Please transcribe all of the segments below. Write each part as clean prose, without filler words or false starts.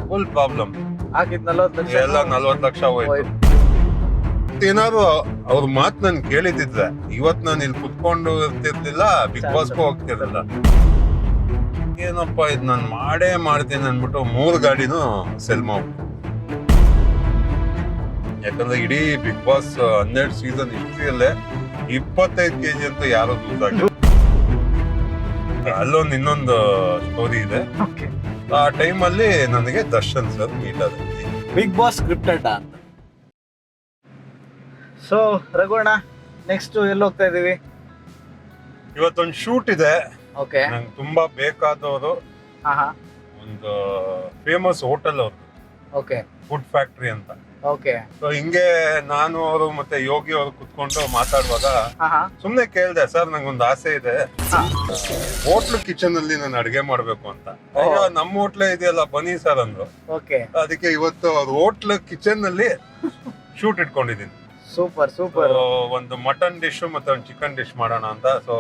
Full problem. ಹಾಕಿದ್ 40 ಲಕ್ಷ ಎಲ್ಲ 40 ಲಕ್ಷ ಹೋಯ್ತು. ಏನಾದ್ರು ಅವ್ರ ಮಾತ್ ನನ್ ಕೇಳಿದಿದ್ರೆ ಇವತ್ ನಾನು ಇಲ್ಲಿ ಕುತ್ಕೊಂಡು ಇರ್ತಿರ್ಲಿಲ್ಲ, ಬಿಗ್ ಬಾಸ್ಗೂ ಹೋಗ್ತಿರ್ಲಿಲ್ಲ. ಏನಪ್ಪಾ ಇದು ನಾನು ಮಾಡೇ ಮಾಡ್ತೀನಿ ಅನ್ಬಿಟ್ಟು 3 ಗಾಡಿನೂ ಸೆಲ್ ಮಾಡ್ಬಿಟ್ಟು. ಯಾಕಂದ್ರೆ ಇಡೀ ಬಿಗ್ ಬಾಸ್ 12 ಸೀಸನ್ ಹಿಸ್ಟ್ರಿಯಲ್ಲೇ 25 kg ಅಂತ ಯಾರು ಲೂಸ್ ಆಗಿಲ್ಲ. ಅಲ್ಲೊಂದು ಇನ್ನೊಂದು ಸ್ಟೋರಿ ಇದೆ. ಆ ಟೈಮ್ ಅಲ್ಲಿ ನನಗೆ ದರ್ಶನ್ ಸರ್ ಮೀಟ್ ಆದ. ಬಿಗ್ ಬಾಸ್ ಸ್ಕ್ರಿಪ್ಟೆಡ್ ಅಂತ. ಸೊ ರಘುವಣ್ಣ, ನೆಕ್ಸ್ಟ್ ಎಲ್ಲಿ ಹೋಗ್ತಾ ಇದೀವಿ? ಇವತ್ತೊಂದು ಶೂಟ್ ಇದೆ. ಓಕೆ. ನಂಗೆ ತುಂಬಾ ಬೇಕಾದವರು ಒಂದು ಫೇಮಸ್ ಹೋಟೆಲ್ ಅವ್ರದ್ದು. ಓಕೆ. ಫುಡ್ ಫ್ಯಾಕ್ಟ್ರಿ ಅಂತ. ಓಕೆ. ಸೊ ಹಿಂಗೆ ನಾನು ಅವರು ಮತ್ತೆ ಯೋಗಿ ಅವರು ಕುತ್ಕೊಂಡು ಮಾತಾಡುವಾಗ ಸುಮ್ನೆ ಕೇಳ್ದೆ, ಸರ್ ನಂಗೊಂದು ಆಸೆ ಇದೆ, ಹೋಟ್ಲ್ ಕಿಚನ್ ಅಲ್ಲಿ ನಾನು ಅಡಿಗೆ ಮಾಡ್ಬೇಕು ಅಂತ. ಅಯ್ಯೋ ನಮ್ಮ ಹೋಟ್ಲೇ ಇದೆಯಲ್ಲ ಬನ್ನಿ ಸರ್ ಅಂದ್ರು. ಓಕೆ. ಅದಕ್ಕೆ ಇವತ್ತು ಅವ್ರ ಹೋಟ್ಲ್ ಕಿಚನ್ ಅಲ್ಲಿ ಶೂಟ್ ಇಟ್ಕೊಂಡಿದ್ದೀನಿ. Super super. ಒಂದು ಮಟನ್ ಡಿಶ್ ಮತ್ತೆ ಒಂದು ಚಿಕನ್ ಡಿಶ್ ಮಾಡೋಣ ಅಂತ. So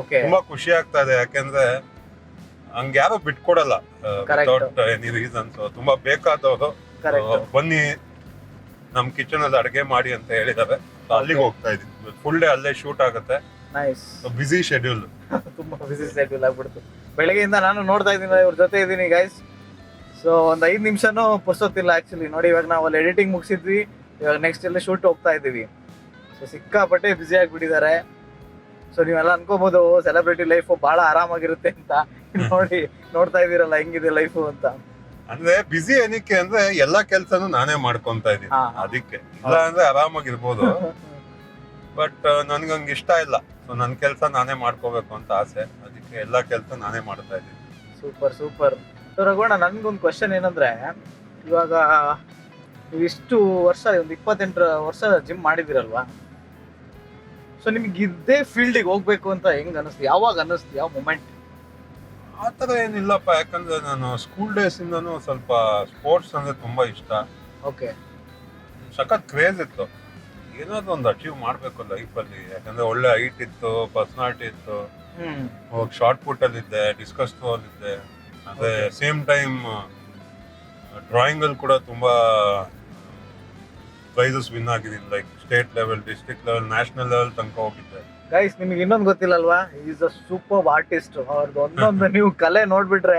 okay. ತುಂಬಾ ಖುಷಿ ಆಗ್ತಾ ಇದೆ, ಯಾಕೆಂದ್ರೆ ಹಂಗ ಯಾರು ಬಿಟ್ಕೊಡಲ್ಲ ವಿತೌಟ್ ಎನಿ ರೀಸನ್. ಸೊ ತುಂಬಾ ಬೇಕಾದವರು ಬನ್ನಿ ನಮ್ ಕಿಚನ್ ಅಲ್ಲಿ ಅಡಿಗೆ ಮಾಡಿ ಅಂತ ಹೇಳಿದಾರೆ. ಅಲ್ಲಿಗೆ ಹೋಗ್ತಾ ಇದೀವಿ. ಫುಲ್ ಡೇ ಅಲ್ಲೇ ಶೂಟ್ ಆಗುತ್ತೆ. ನೈಸ್. Busy schedule. ತುಂಬಾ ಬಿಸಿ ಶೆಡ್ಯೂಲ್ ಆಗ್ಬಿಡ್ತು. ಬೆಳಗ್ಗೆಯಿಂದ ನಾನು ನೋಡ್ತಾ ಇದ್ದೀನಿ, ಇವ್ರ ಜೊತೆ ಇದ್ದೀನಿ ಗೈಸ್. ಸೊ ಒಂದ್ 5 ನಿಮಿಷನೂ ಪುರ್ಸೊತ್ತಿಲ್ಲ ಆಕ್ಚುಲಿ. ನೋಡಿ ಇವಾಗ ನಾವು ಅಲ್ಲಿ ಎಡಿಟಿಂಗ್ ಮುಗಿಸಿದ್ವಿ, ಇವಾಗ ನೆಕ್ಸ್ಟ್ ಎಲ್ಲ ಶೂಟ್ ಹೋಗ್ತಾ ಇದೀವಿ. ಸೊ ಸಿಕ್ಕಾಪಟ್ಟೆ ಬಿಸಿ ಆಗಿಬಿಟ್ಟಿದ್ದಾರೆ. ಸೊ ನೀವೆಲ್ಲ ಅನ್ಕೋಬಹುದು ಸೆಲೆಬ್ರಿಟಿ ಲೈಫ್ ಬಹಳ ಆರಾಮಾಗಿರುತ್ತೆ ಅಂತ. ನೋಡಿ ನೋಡ್ತಾ ಇದೀರಲ್ಲ ಹೆಂಗಿದೆ ಲೈಫ್ ಅಂತ. ಅಂದ್ರೆ ಬಿಸಿ ಏನಕ್ಕೆ ಅಂದ್ರೆ ಎಲ್ಲಾ ಕೆಲ್ಸನೂ ನಾನೇ ಮಾಡ್ಕೊಂತ ಇದೀನಿ, ಅದಕ್ಕೆ. ಇಲ್ಲ ಅಂದ್ರೆ ಆರಾಮಾಗಿರ್ಬೋದು, ಬಟ್ ನನ್ಗೆ ಹಂಗ ಇಷ್ಟ ಇಲ್ಲ. ಸೊ ನನ್ ಕೆಲ್ಸ ನಾನೇ ಮಾಡ್ಕೋಬೇಕು ಅಂತ ಆಸೆ, ಅದಕ್ಕೆ ಎಲ್ಲಾ ಕೆಲ್ಸ ನಾನೇ ಮಾಡ್ತಾ ಇದ್ದೀನಿ. Super super. ಸೊ ರಘುವಣ್ಣ, ನನ್ಗೊಂದು ಕ್ವಶನ್ ಏನಂದ್ರೆ, ಇವಾಗ ನೀವು ಇಷ್ಟು ವರ್ಷ, ಒಂದು 28 ವರ್ಷ ಜಿಮ್ ಮಾಡಿದಿರಲ್ವಾ? ಸೊ ನಿಮ್ಗೆ ಇದೇ ಫೀಲ್ಡಿಗೆ ಹೋಗ್ಬೇಕು ಅಂತ ಹೆಂಗ್ ಅನಿಸ್ತು? ಯಾವಾಗ ಅನಿಸ್ತು? ಯಾವ ಮೂಮೆಂಟ್? ಆತರ ಏನಿಲ್ಲಪ್ಪ, ಯಾಕಂದ್ರೆ ನಾನು ಸ್ಕೂಲ್ ಡೇಸ್ ಇಂದನೂ ಸ್ವಲ್ಪ ಸ್ಪೋರ್ಟ್ಸ್ ಅಂದ್ರೆ ತುಂಬಾ ಇಷ್ಟ. ಓಕೆ. ಸಖತ್ ಕ್ರೇಜ್ ಇತ್ತು, ಏನಾದ್ರು ಒಂದು ಅಚೀವ್ ಮಾಡ್ಬೇಕು ಲೈಫ್ ಅಲ್ಲಿ. ಯಾಕಂದ್ರೆ ಒಳ್ಳೆ ಹೈಟ್ ಇತ್ತು, ಪರ್ಸನಾಲಿಟಿ ಇತ್ತು. ಹೋಗಿ ಶಾರ್ಟ್ ಪುಟ್ ಅಲ್ಲಿ ಇದ್ದೆ, ಡಿಸ್ಕಸ್ ಥ್ರೋ ಅಲ್ಲಿ ಇದ್ದೆ. ಅದೇ ಸೇಮ್ ಟೈಮ್ ಡ್ರಾಯಿಂಗ್ ಅಲ್ಲಿ ಕೂಡ ತುಂಬಾ ಪ್ರೈಸಸ್ ವಿನ್ ಆಗಿದ್ದೀನಿ. Like state level, district level, national level ತನಕ ಹೋಗಿದ್ದೆ. ಗೈಸ್, ನಿಮ್ಗೆ ಇನ್ನೊಂದು ಗೊತ್ತಿಲ್ಲಲ್ವಾ? Is a super artist. ಅವ್ರದ್ದು ಒಂದೊಂದು ನೀವು ಕಲೆ ನೋಡ್ಬಿಟ್ರೆ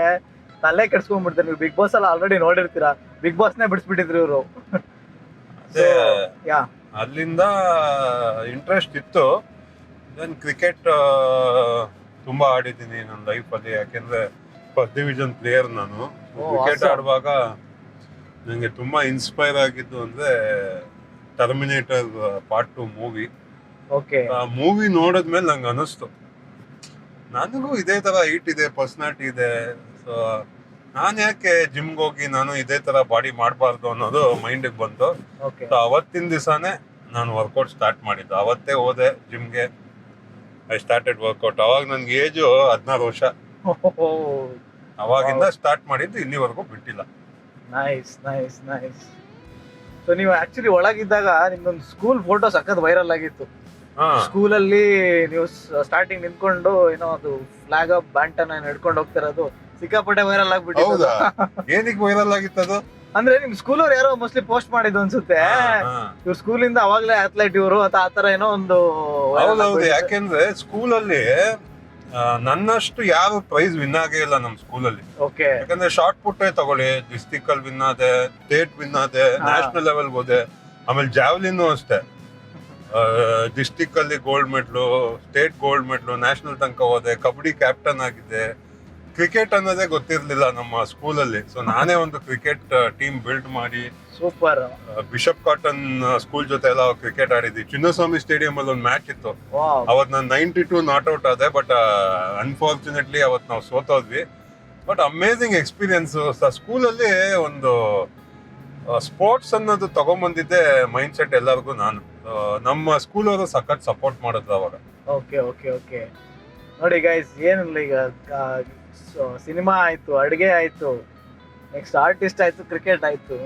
ತಲೆ ಕೆಡ್ಸ್ಕೊಂಡ್ಬಿಡ್ತಾರೆ. ನೀವು ಬಿಗ್ ಬಾಸ್ ಅಲ್ಲಿ ಆಲ್ರೆಡಿ ನೋಡಿರ್ತೀರಾ, ಬಿಗ್ ಬಾಸ್ನೇ ಬಿಡಿಸ್ಬಿಟ್ಟಿದ್ರು ಇವರು. ಅಲ್ಲಿಂದ ಇಂಟ್ರೆಸ್ಟ್ ಇತ್ತು. ದೆನ್ ಕ್ರಿಕೆಟ್ ತುಂಬಾ ಆಡಿದ್ದೀನಿ ನನ್ನ ಲೈಫ್ ಅಲ್ಲಿ. ಯಾಕೆಂದ್ರೆ ಫಸ್ಟ್ ಡಿವಿಷನ್ ಪ್ಲೇಯರ್ ನಾನು. ಕ್ರಿಕೆಟ್ ಆಡುವಾಗ ನಂಗೆ ತುಂಬಾ ಇನ್ಸ್ಪೈರ್ ಆಗಿದ್ದು ಅಂದ್ರೆ ಟರ್ಮಿನೇಟರ್ ಪಾರ್ಟ್ 2 ಮೂವಿ. ಆ ಮೂವಿ ನೋಡಿದ್ಮೇಲೆ ನಂಗೆ ಅನಿಸ್ತು, ನನಗೂ ಇದೇ ತರ ಹೈಟ್ ಇದೆ, ಪರ್ಸನಾಲಿಟಿ ಇದೆ. ಸೊ ನಾನ್ ಯಾಕೆ ಜಿಮ್ಗೆ ಹೋಗಿ ನಾನು ಇದೇ ತರ ಬಾಡಿ ಮಾಡಬಾರ್ದು ಅನ್ನೋದು ಮೈಂಡಿಗೆ ಬಂತು. ಸೊ ಅವತ್ತಿನ ದಿವಸನೇ ನಾನು ವರ್ಕೌಟ್ ಸ್ಟಾರ್ಟ್ ಮಾಡಿದ್ದು. ಅವತ್ತೇ ಹೋದೆ ಜಿಮ್ಗೆ, ಐ ಸ್ಟಾರ್ಟೆಡ್ ವರ್ಕೌಟ್. ಅವಾಗ ನನ್ಗೆ ಏಜು 16 ವರ್ಷ. ಅವಾಗಿಂದ ಸ್ಟಾರ್ಟ್ ಮಾಡಿದ್ದು, ಇಲ್ಲಿವರೆಗೂ ಬಿಟ್ಟಿಲ್ಲ. Nice nice nice. ಸೊ ನೀವು ಆಕ್ಚುಲಿ ಒಳಗಿದ್ದಾಗ ನಿಮ್ದೊಂದು ಸ್ಕೂಲ್ ಫೋಟೋ ಸಖತ್ ವೈರಲ್ ಆಗಿತ್ತು. ಸ್ಕೂಲಲ್ಲಿ ನೀವು ಸ್ಟಾರ್ಟಿಂಗ್ ನಿಂತ್ಕೊಂಡು ಏನೋ ಅದು ಫ್ಲಾಗ್ ಆಫ್ ಬ್ಯಾಂಟನ್ ಹಿಡ್ಕೊಂಡು ಹೋಗ್ತಿರೋದು ಸಿಕ್ಕಾಪಟ್ಟೆ ವೈರಲ್ ಆಗ್ಬಿಟ್ಟಿದೆ. ಏನಕ್ಕೆ ವೈರಲ್ ಆಗಿತ್ತದು ಅಂದ್ರೆ ನಿಮ್ ಸ್ಕೂಲ್ ಅವ್ರು ಯಾರೋ ಮೋಸ್ಟ್ಲಿ ಪೋಸ್ಟ್ ಮಾಡಿದ್ದು ಅನ್ಸುತ್ತೆ. ಇವ್ರ ಸ್ಕೂಲಿಂದ ಅವಾಗ್ಲೇ ಅಥ್ಲೆಟ್ ಇವರು ಅಂತ ಆತರ ಏನೋ ಒಂದು. ಹೌದೌದು, ಯಾಕೆಂದ್ರೆ ಸ್ಕೂಲಲ್ಲಿ ನನ್ನಷ್ಟು ಯಾರು ಪ್ರೈಸ್ ವಿನ್ ಆಗೇ ಇಲ್ಲ ನಮ್ ಸ್ಕೂಲಲ್ಲಿ. ಯಾಕಂದ್ರೆ ಶಾರ್ಟ್ ಪುಟ್ಟೆ ತಗೊಳ್ಳಿ, ಡಿಸ್ಟಿಕ್ ಅಲ್ಲಿ ವಿನ್ ಆದೆ, ಸ್ಟೇಟ್ ವಿನ್ ಆದೆ, ನ್ಯಾಷನಲ್ ಲೆವೆಲ್ ಹೋದೆ. ಆಮೇಲೆ ಜಾವ್ಲಿನ್ ಅಷ್ಟೇ, ಡಿಸ್ಟಿಕ್ ಅಲ್ಲಿ ಗೋಲ್ಡ್ ಮೆಡ್ಲು, ಸ್ಟೇಟ್ ಗೋಲ್ಡ್ ಮೆಡ್ಲು, ನ್ಯಾಷನಲ್ ತನಕ ಹೋದೆ. ಕಬಡ್ಡಿ ಕ್ಯಾಪ್ಟನ್ ಆಗಿದ್ದೆ. ಕ್ರಿಕೆಟ್ ಅನ್ನೋದೇ ಗೊತ್ತಿರ್ಲಿಲ್ಲ ನಮ್ಮ ಸ್ಕೂಲಲ್ಲಿ. ಸೊ ನಾನೇ ಒಂದು ಕ್ರಿಕೆಟ್ ಟೀಮ್ ಬಿಲ್ಡ್ ಮಾಡಿ, ಸೂಪರ್, ಬಿಷಪ್ ಕಾಟನ್ ಸ್ಕೂಲ್ ಜೊತೆ ಎಲ್ಲ ಕ್ರಿಕೆಟ್ ಆಡಿದ್ವಿ. ಚಿನ್ನಸ್ವಾಮಿ ಸ್ಟೇಡಿಯಂ ಅಲ್ಲಿ ಒಂದು ಮ್ಯಾಚ್ ಇತ್ತು. ಅವತ್ ನಾನು 92 ನಾಟ್ ಔಟ್ ಆದೆ. ಬಟ್ ಅನ್ಫಾರ್ಚುನೇಟ್ಲಿ ಅವತ್ ನಾವು ಸೋತೋದ್ವಿ. But amazing experience. ಸ್ಕೂಲಲ್ಲಿ ಒಂದು ಸ್ಪೋರ್ಟ್ಸ್ ಅನ್ನೋದು ತಗೊಂಡ್ಬಂದಿದ್ದೆ ಮೈಂಡ್ ಸೆಟ್ ಎಲ್ಲರಿಗೂ. ನಾನು ನಮ್ಮ ಸ್ಕೂಲ್ ಅವರು ಸಖತ್ ಸಪೋರ್ಟ್ ಮಾಡಿದ್ರು ಅವಾಗ. Okay okay okay. ನೋಡಿ ಗೈಸ್, ಏನಿಲ್ಲ, ಈಗ ಸಿನಿಮಾ ಆಯ್ತು, ಅಡುಗೆ ಆಯ್ತು, ನೆಕ್ಸ್ಟ್ ಆರ್ಟಿಸ್ಟ್ ಆಯ್ತು, ಕ್ರಿಕೆಟ್ ಆಯ್ತು,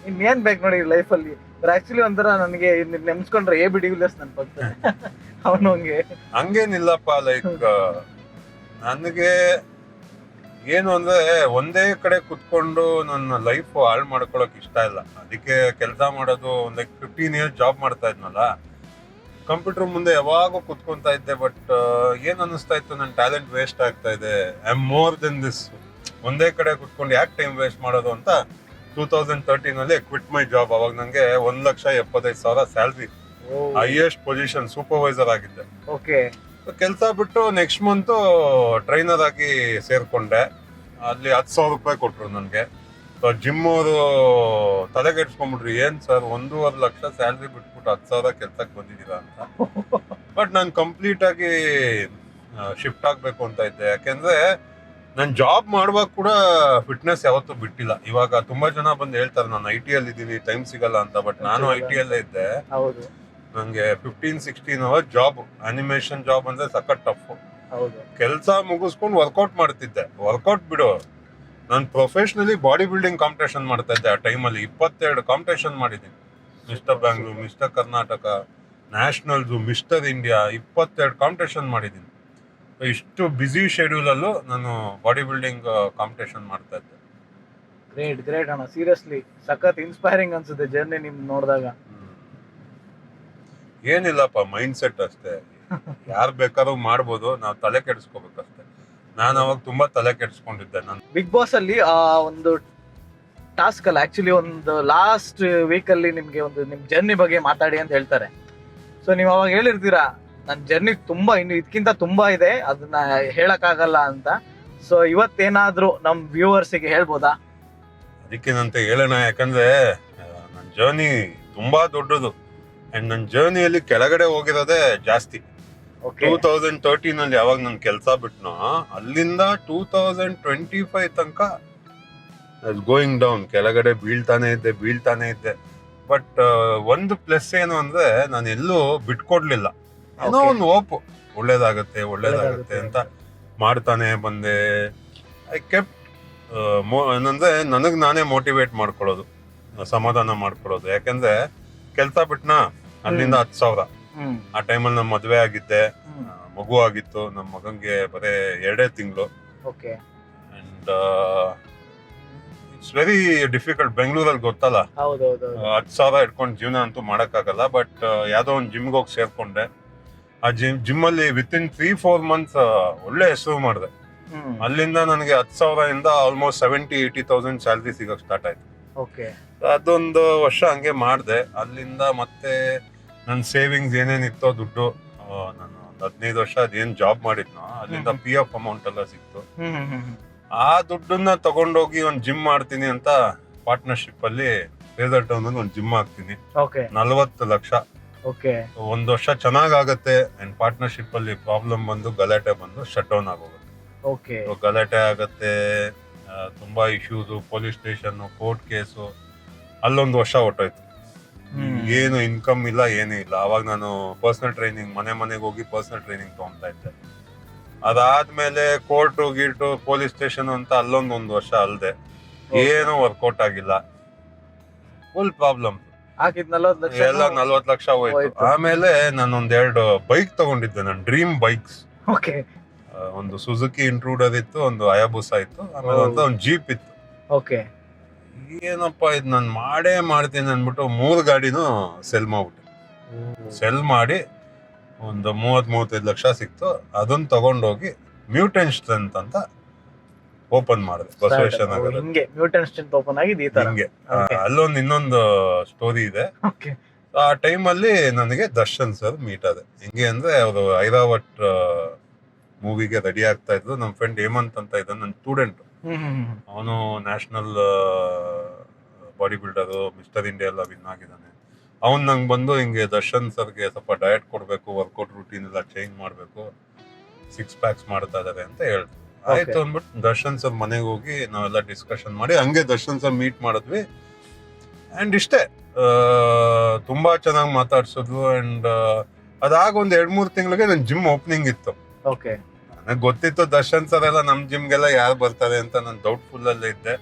ಇನ್ನೇನ್ ಬೇಕು ನೋಡಿ ಲೈಫಲ್ಲಿ. ಆಕ್ಚುಲಿ ಒಂಥರ ನನಗೆ ನೆನ್ಸ್ಕೊಂಡ್ರೆ ಎ ಬಿ ಡಿವಿಲಿಯರ್ಸ್ ನೆನ್ಪಾಗ್ತದೆ. ಅವನು ಹಂಗೇನಿಲ್ಲಪ್ಪ. ಲೈಕ್ ನನಗೆ ಏನು ಅಂದ್ರೆ ಒಂದೇ ಕಡೆ ಕುತ್ಕೊಂಡು ನನ್ನ ಲೈಫ್ ಹಾಳು ಮಾಡ್ಕೊಳಕ್ ಇಷ್ಟ ಇಲ್ಲ. ಅದಕ್ಕೆ ಕೆಲಸ ಮಾಡೋದು ಒಂದ್ 15 ಇಯರ್ಸ್ ಜಾಬ್ ಮಾಡ್ತಾ ಇದ್ನಲ್ಲ, ಕಂಪ್ಯೂಟರ್ ಮುಂದೆ ಯಾವಾಗೂ ಕುತ್ಕೊಂತಾ ಇದ್ದೆ. ಬಟ್ ಏನ್ ಅನ್ನಿಸ್ತಾ ಇತ್ತು, ನನ್ನ ಟ್ಯಾಲೆಂಟ್ ವೇಸ್ಟ್ ಆಗ್ತಾ ಇದೆ. I am more than this. ಒಂದೇ ಕಡೆ ಕುತ್ಕೊಂಡು ಯಾಕೆ ಟೈಮ್ ವೇಸ್ಟ್ ಮಾಡೋದು ಅಂತ 2013 ಕ್ವಿಟ್ ಮೈ ಜಾಬ್. ಅವಾಗ ನಂಗೆ 1,75,000 ಸ್ಯಾಲ್ರಿ, ಹೈಯೆಸ್ಟ್ ಪೊಸಿಷನ್, ಸೂಪರ್ವೈಸರ್ ಆಗಿದ್ದೆ. ಓಕೆ. ಕೆಲಸ ಬಿಟ್ಟು ನೆಕ್ಸ್ಟ್ ಮಂತ್ ಟ್ರೈನರ್ ಆಗಿ ಸೇರ್ಕೊಂಡೆ. ಅಲ್ಲಿ 10,000 ರೂಪಾಯಿ ಕೊಟ್ರು ನನಗೆ. ಜಿಮ್ ಅವರು ತಲೆಗೆಡ್ಸ್ಕೊಂಡ್ಬಿಟ್ರು, ಏನ್ ಸರ್ 1.5 ಲಕ್ಷ ಸ್ಯಾಲ್ರಿ ಬಿಟ್ಬಿಟ್ಟು 10,000 ಕೆಲ್ಸಕ್ಕೆ ಬಂದಿದ್ದೀರಾ ಅಂತ. ಬಟ್ ನಾನು ಕಂಪ್ಲೀಟ್ ಆಗಿ ಶಿಫ್ಟ್ ಆಗ್ಬೇಕು ಅಂತ ಇದ್ದೆ. ಯಾಕೆಂದ್ರೆ ನಾನು ಜಾಬ್ ಮಾಡುವಾಗ ಕೂಡ ಫಿಟ್ನೆಸ್ ಯಾವತ್ತೂ ಬಿಟ್ಟಿಲ್ಲ. ಇವಾಗ ತುಂಬಾ ಜನ ಬಂದು ಹೇಳ್ತಾರೆ ನಾನು IT ಅಲ್ಲಿ ಇದ್ದೀನಿ, ಟೈಮ್ ಸಿಗಲ್ಲ ಅಂತ. ಬಟ್ ನಾನು IT ಅಲ್ಲೇ ಇದ್ದೆ. ಹೌದು. ನಂಗೆ 15-16 ಅವರ್ ಜಾಬ್, ಅನಿಮೇಷನ್ ಜಾಬ್ ಅಂದ್ರೆ ಸಖತ್ ಟಫ್. ಹೌದು. ಕೆಲಸ ಮುಗಿಸ್ಕೊಂಡು ವರ್ಕೌಟ್ ಮಾಡ್ತಿದ್ದೆ. ವರ್ಕೌಟ್ ಬಿಡು, ನಾನು ಪ್ರೊಫೆಷನಲಿ ಬಾಡಿ ಬಿಲ್ಡಿಂಗ್ ಕಾಂಪಿಟೇಷನ್ ಮಾಡ್ತಾ ಇದ್ದೆ. ಆ ಟೈಮಲ್ಲಿ 22 ಕಾಂಪಿಟೇಷನ್ ಮಾಡಿದ್ದೀನಿ. Mister Bangalore, mister Karnataka, nationals, mister India, 22 competition ಮಾಡಿದ್ದೀನಿ. ಇಷ್ಟು ಬ್ಯುಸಿ ಶೆಡ್ಯೂಲ್ ಅಲ್ಲೂ ನಾನು ಬಾಡಿ ಬಿಲ್ಡಿಂಗ್ ಕಾಂಪಿಟೇಷನ್ ಮಾಡ್ತಾ ಇದ್ದೆ. ಗ್ರೇಟ್ ಅಣ್ಣ, ಸೀರಿಯಸ್ಲಿ ಸಖತ್ ಇನ್ಸ್ಪೈರಿಂಗ್ ಅನ್ಸುತ್ತೆ ಜರ್ನಿ ನಿಮ್ ನೋಡಿದಾಗ. ಏನಿಲ್ಲಪ್ಪ, ಮೈಂಡ್ ಸೆಟ್ ಅಷ್ಟೇ. ಯಾರು ಬೇಕಾದ್ರೂ ಮಾಡ್ಬೋದು, ನಾವು ತಲೆ ಕೆಡಿಸ್ಕೋಬೇಕಷ್ಟೇ. ನಾನು ಅವಾಗ ತುಂಬಾ ತಲೆ ಕೆಡಿಸ್ಕೊಂಡಿದ್ದೆ. ನಾನು ಬಿಗ್ ಬಾಸ್ ಅಲ್ಲಿ ಒಂದು ಟಾಸ್ಕ್ ಅಲ್ಲಿ ಆಕ್ಚುಲಿ ಒಂದು ಲಾಸ್ಟ್ ವೀಕ್ ಅಲ್ಲಿ ನಿಮ್ಗೆ ಒಂದು ನಿಮ್ ಜರ್ನಿ ಬಗ್ಗೆ ಮಾತಾಡಿ ಅಂತ ಹೇಳ್ತಾರೆ. ಸೊ ನೀವು ಅವಾಗ ಹೇಳಿರ್ತೀರಾ ನನ್ನ ಜರ್ನಿ ತುಂಬಾ ಇನ್ನು ಇದಕ್ಕಿಂತ ತುಂಬಾ ಇದೆ, ಅದನ್ನ ಹೇಳಕ್ ಆಗಲ್ಲ ಅಂತ. ಸೊ ಇವತ್ತೇನಾದ್ರೂ ನಮ್ ವ್ಯೂವರ್ಸಿಗೆ ಹೇಳ್ಬೋದಾ? ಅದಕ್ಕೇನಂತ ಹೇಳೋಣ, ಯಾಕಂದ್ರೆ ನನ್ನ ಜರ್ನಿ ತುಂಬಾ ದೊಡ್ಡದು. ಅಂಡ್ ನನ್ನ ಜರ್ನಿಯಲ್ಲಿ ಕೆಳಗಡೆ ಹೋಗಿರೋದೇ ಜಾಸ್ತಿ. 2013 ಅಲ್ಲಿ ಯಾವಾಗ ನಾನು ಕೆಲಸ ಬಿಟ್ನೋ, ಅಲ್ಲಿಂದ 2025 ತನಕ ಗೋಯಿಂಗ್ ಡೌನ್, ಕೆಳಗಡೆ ಬೀಳ್ತಾನೆ ಇದ್ದೆ. ಬಟ್ ಒಂದು ಪ್ಲಸ್ ಏನು ಅಂದ್ರೆ, ನಾನು ಎಲ್ಲೂ ಬಿಟ್ಕೊಡ್ಲಿಲ್ಲ. ಏನೋ ಒಂದು ಹೋಪ್, ಒಳ್ಳೇದಾಗತ್ತೆ ಅಂತ ಮಾಡ್ತಾನೆ ಬಂದೆ. ಐ ಕೆಪ್ಟ್ ಏನಂದ್ರೆ ನನಗ್ ನಾನೇ ಮೋಟಿವೇಟ್ ಮಾಡ್ಕೊಳ್ಳೋದು, ಸಮಾಧಾನ ಮಾಡ್ಕೊಳ್ಳೋದು. ಯಾಕಂದ್ರೆ ಕೆಲಸ ಬಿಟ್ನಾ, ಅಲ್ಲಿಂದ 10,000. ಆ ಟೈಮಲ್ಲಿ ನಮ್ಮ ಮದ್ವೆ ಆಗಿದ್ದೆ, ಮಗು ಆಗಿತ್ತು. ನಮ್ಮ ಮಗಂಗೆ ಬರೇ 2 ತಿಂಗಳು. And it's very difficult. ಬೆಂಗಳೂರಲ್ಲಿ ಗೊತ್ತಲ್ಲ, 10,000 ಇಟ್ಕೊಂಡು ಜೀವನ ಅಂತೂ ಮಾಡಕ್ಕಾಗಲ್ಲ. ಬಟ್ ಯಾವ್ದೋ ಒಂದು ಜಿಮ್ಗೆ ಹೋಗಿ ಸೇರ್ಕೊಂಡೆ. ಆ ಜಿಮ್ ಅಲ್ಲಿ ವಿತಿನ್ 3-4 ಮಂತ್ಸ್ ಒಳ್ಳೆ ಹೆಸರು ಮಾಡಿದೆ. ಅಲ್ಲಿಂದ ನನಗೆ 10,000 ಇಂದ ಆಲ್ಮೋಸ್ಟ್ 70,000-80,000 ಸ್ಯಾಲ್ರಿ ಸಿಗಕ್ ಸ್ಟಾರ್ಟ್ ಆಯ್ತು. ಅದೊಂದು ವರ್ಷ ಹಂಗೆ ಮಾಡಿದೆ. ಅಲ್ಲಿಂದ ಮತ್ತೆ ನನ್ನ ಸೇವಿಂಗ್ಸ್ ಏನೇನಿತ್ತೋ ದುಡ್ಡು, ನಾನು ಒಂದು 15 ವರ್ಷ ಅದೇನ್ ಜಾಬ್ ಮಾಡಿದ್ನೋ ಅಲ್ಲಿಂದ PF ಅಮೌಂಟ್ ಎಲ್ಲ ಸಿಕ್ತು. ಆ ದುಡ್ಡನ್ನ ತಗೊಂಡೋಗಿ ಒಂದು ಜಿಮ್ ಮಾಡ್ತೀನಿ ಅಂತ ಪಾರ್ಟ್ನರ್ಶಿಪ್ ಅಲ್ಲಿ ರೇಸರ್ ಟೌನ್ ಅಲ್ಲಿ ಒಂದು ಜಿಮ್ ಹಾಕ್ತೀನಿ. 40 ಲಕ್ಷ. ಒಂದ್ ವರ್ಷ ಚೆನ್ನಾಗತ್ತೆ. ಅಂಡ್ ಪಾರ್ಟ್ನರ್ಶಿಪ್ ಅಲ್ಲಿ ಪ್ರಾಬ್ಲಮ್ ಬಂದು, ಗಲಾಟೆ ಬಂದು ಶಟ್ ಡೌನ್ ಆಗೋಗುತ್ತೆ. ಗಲಾಟೆ ಆಗತ್ತೆ, ತುಂಬಾ issues, police station, court case. ಅಲ್ಲೊಂದು ವರ್ಷ ಹೊಟ್ಟೋಯ್ತು. ಏನು ಇನ್ಕಮ್ ಇಲ್ಲ, ಏನೂ ಇಲ್ಲ. ಅವಾಗ ನಾನು ಪರ್ಸನಲ್ ಟ್ರೈನಿಂಗ್, ಮನೆಗೆ ಹೋಗಿ ಪರ್ಸನಲ್ ಟ್ರೈನಿಂಗ್ ತಗೊಂತಾ ಇದ್ದೆ. ಅದಾದ್ಮೇಲೆ ಕೋರ್ಟು ಗೀಟು, ಪೊಲೀಸ್ ಸ್ಟೇಷನ್ ಅಂತ ಅಲ್ಲೊಂದು ವರ್ಷ ಅಲ್ದೆ, ಏನು ವರ್ಕೌಟ್ ಆಗಿಲ್ಲ. Full problem. ಎಲ್ಲ 40 ಲಕ್ಷ ಹೋಯ್ತು. ಆಮೇಲೆ ನಾನು 2 ಬೈಕ್ ತಗೊಂಡಿದ್ದೆ, ನನ್ನ ಡ್ರೀಮ್ ಬೈಕ್ಸ್. ಒಂದು ಸುಜುಕಿ ಇಂಟ್ರೂಡರ್ ಇತ್ತು, ಒಂದು ಹಯಾಬುಸಾ ಇತ್ತು, ಆಮೇಲೆ ಒಂದು ಜೀಪ್ ಇತ್ತು. ಏನಪ್ಪಾ ಇದು ನಾನು ಮಾಡ್ತೀನಿ ಅಂದ್ಬಿಟ್ಟು 3 ಗಾಡಿನೂ ಸೆಲ್ ಮಾಡ್ಬಿಟ್ಟೆ. ಸೆಲ್ ಮಾಡಿ ಒಂದು 30-35 ಲಕ್ಷ ಸಿಕ್ತು. ಅದನ್ನ ತಗೊಂಡೋಗಿ ಮ್ಯೂಟೆಂಟ್ ಸ್ಟ್ರೆಂತ್ ಅಂತ ಓಪನ್ ಮಾಡಿದೆ ಬಸವೇಶ್ವರ ನಗರ. ಹಿಂಗೆ ಅಲ್ಲೊಂದು ಇನ್ನೊಂದು ಸ್ಟೋರಿ ಇದೆ. ಆ ಟೈಮಲ್ಲಿ ನನಗೆ ದರ್ಶನ್ ಸರ್ ಮೀಟ್ ಆದೆ. ಹಿಂಗೆ ಅಂದ್ರೆ ಅವರು ಐರಾವಟ್ ಮೂವಿಗೆ ರೆಡಿ ಆಗ್ತಾ ಇದ್ರು. ನಮ್ಮ ಫ್ರೆಂಡ್ ಹೇಮಂತ್ ಅಂತ ಇದ್ದಾನೆ, ನನ್ನ ಸ್ಟೂಡೆಂಟ್. ಅವನು national body builder, mister India ಎಲ್ಲ ವಿನ್ ಆಗಿದ್ದಾನೆ. ಅವ್ನು ನಂಗೆ ಬಂದು ಹಿಂಗೆ ದರ್ಶನ್ ಸರ್ಗೆ ಸ್ವಲ್ಪ ಡಯಟ್ ಕೊಡಬೇಕು, ವರ್ಕೌಟ್ ರೂಟೀನ್ ಎಲ್ಲ ಚೇಂಜ್ ಮಾಡಬೇಕು, 6 ಪ್ಯಾಕ್ಸ್ ಮಾಡ್ತಾ ಇದಾರೆ ಅಂತ ಹೇಳ್ತು. ಆಯ್ತು ಅಂದ್ಬಿಟ್ಟು ದರ್ಶನ್ ಸರ್ ಮನೆಗೆ ಹೋಗಿ ನಾವೆಲ್ಲ ಡಿಸ್ಕಷನ್ ಮಾಡಿ ಹಂಗೆ ದರ್ಶನ್ ಸರ್ ಮೀಟ್ ಮಾಡಿದ್ವಿ. ಅಂಡ್ ಇಷ್ಟೇ, ತುಂಬಾ ಚೆನ್ನಾಗಿ ಮಾತಾಡ್ಸಿದ್ವು. ಅಂಡ್ ಅದಾಗ ಒಂದ್ 2-3 ತಿಂಗಳಿಗೆ ನನ್ನ ಜಿಮ್ ಓಪನಿಂಗ್ ಇತ್ತು. ನನಗೆ ಗೊತ್ತಿತ್ತು ದರ್ಶನ್ ಸರ್ ಎಲ್ಲ ನಮ್ ಜಿಮ್ಗೆಲ್ಲ ಯಾರು ಬರ್ತಾರೆ ಅಂತ. ನಾನು ಡೌಟ್ಫುಲ್ ಅಲ್ಲೇ ಇದ್ದೆ.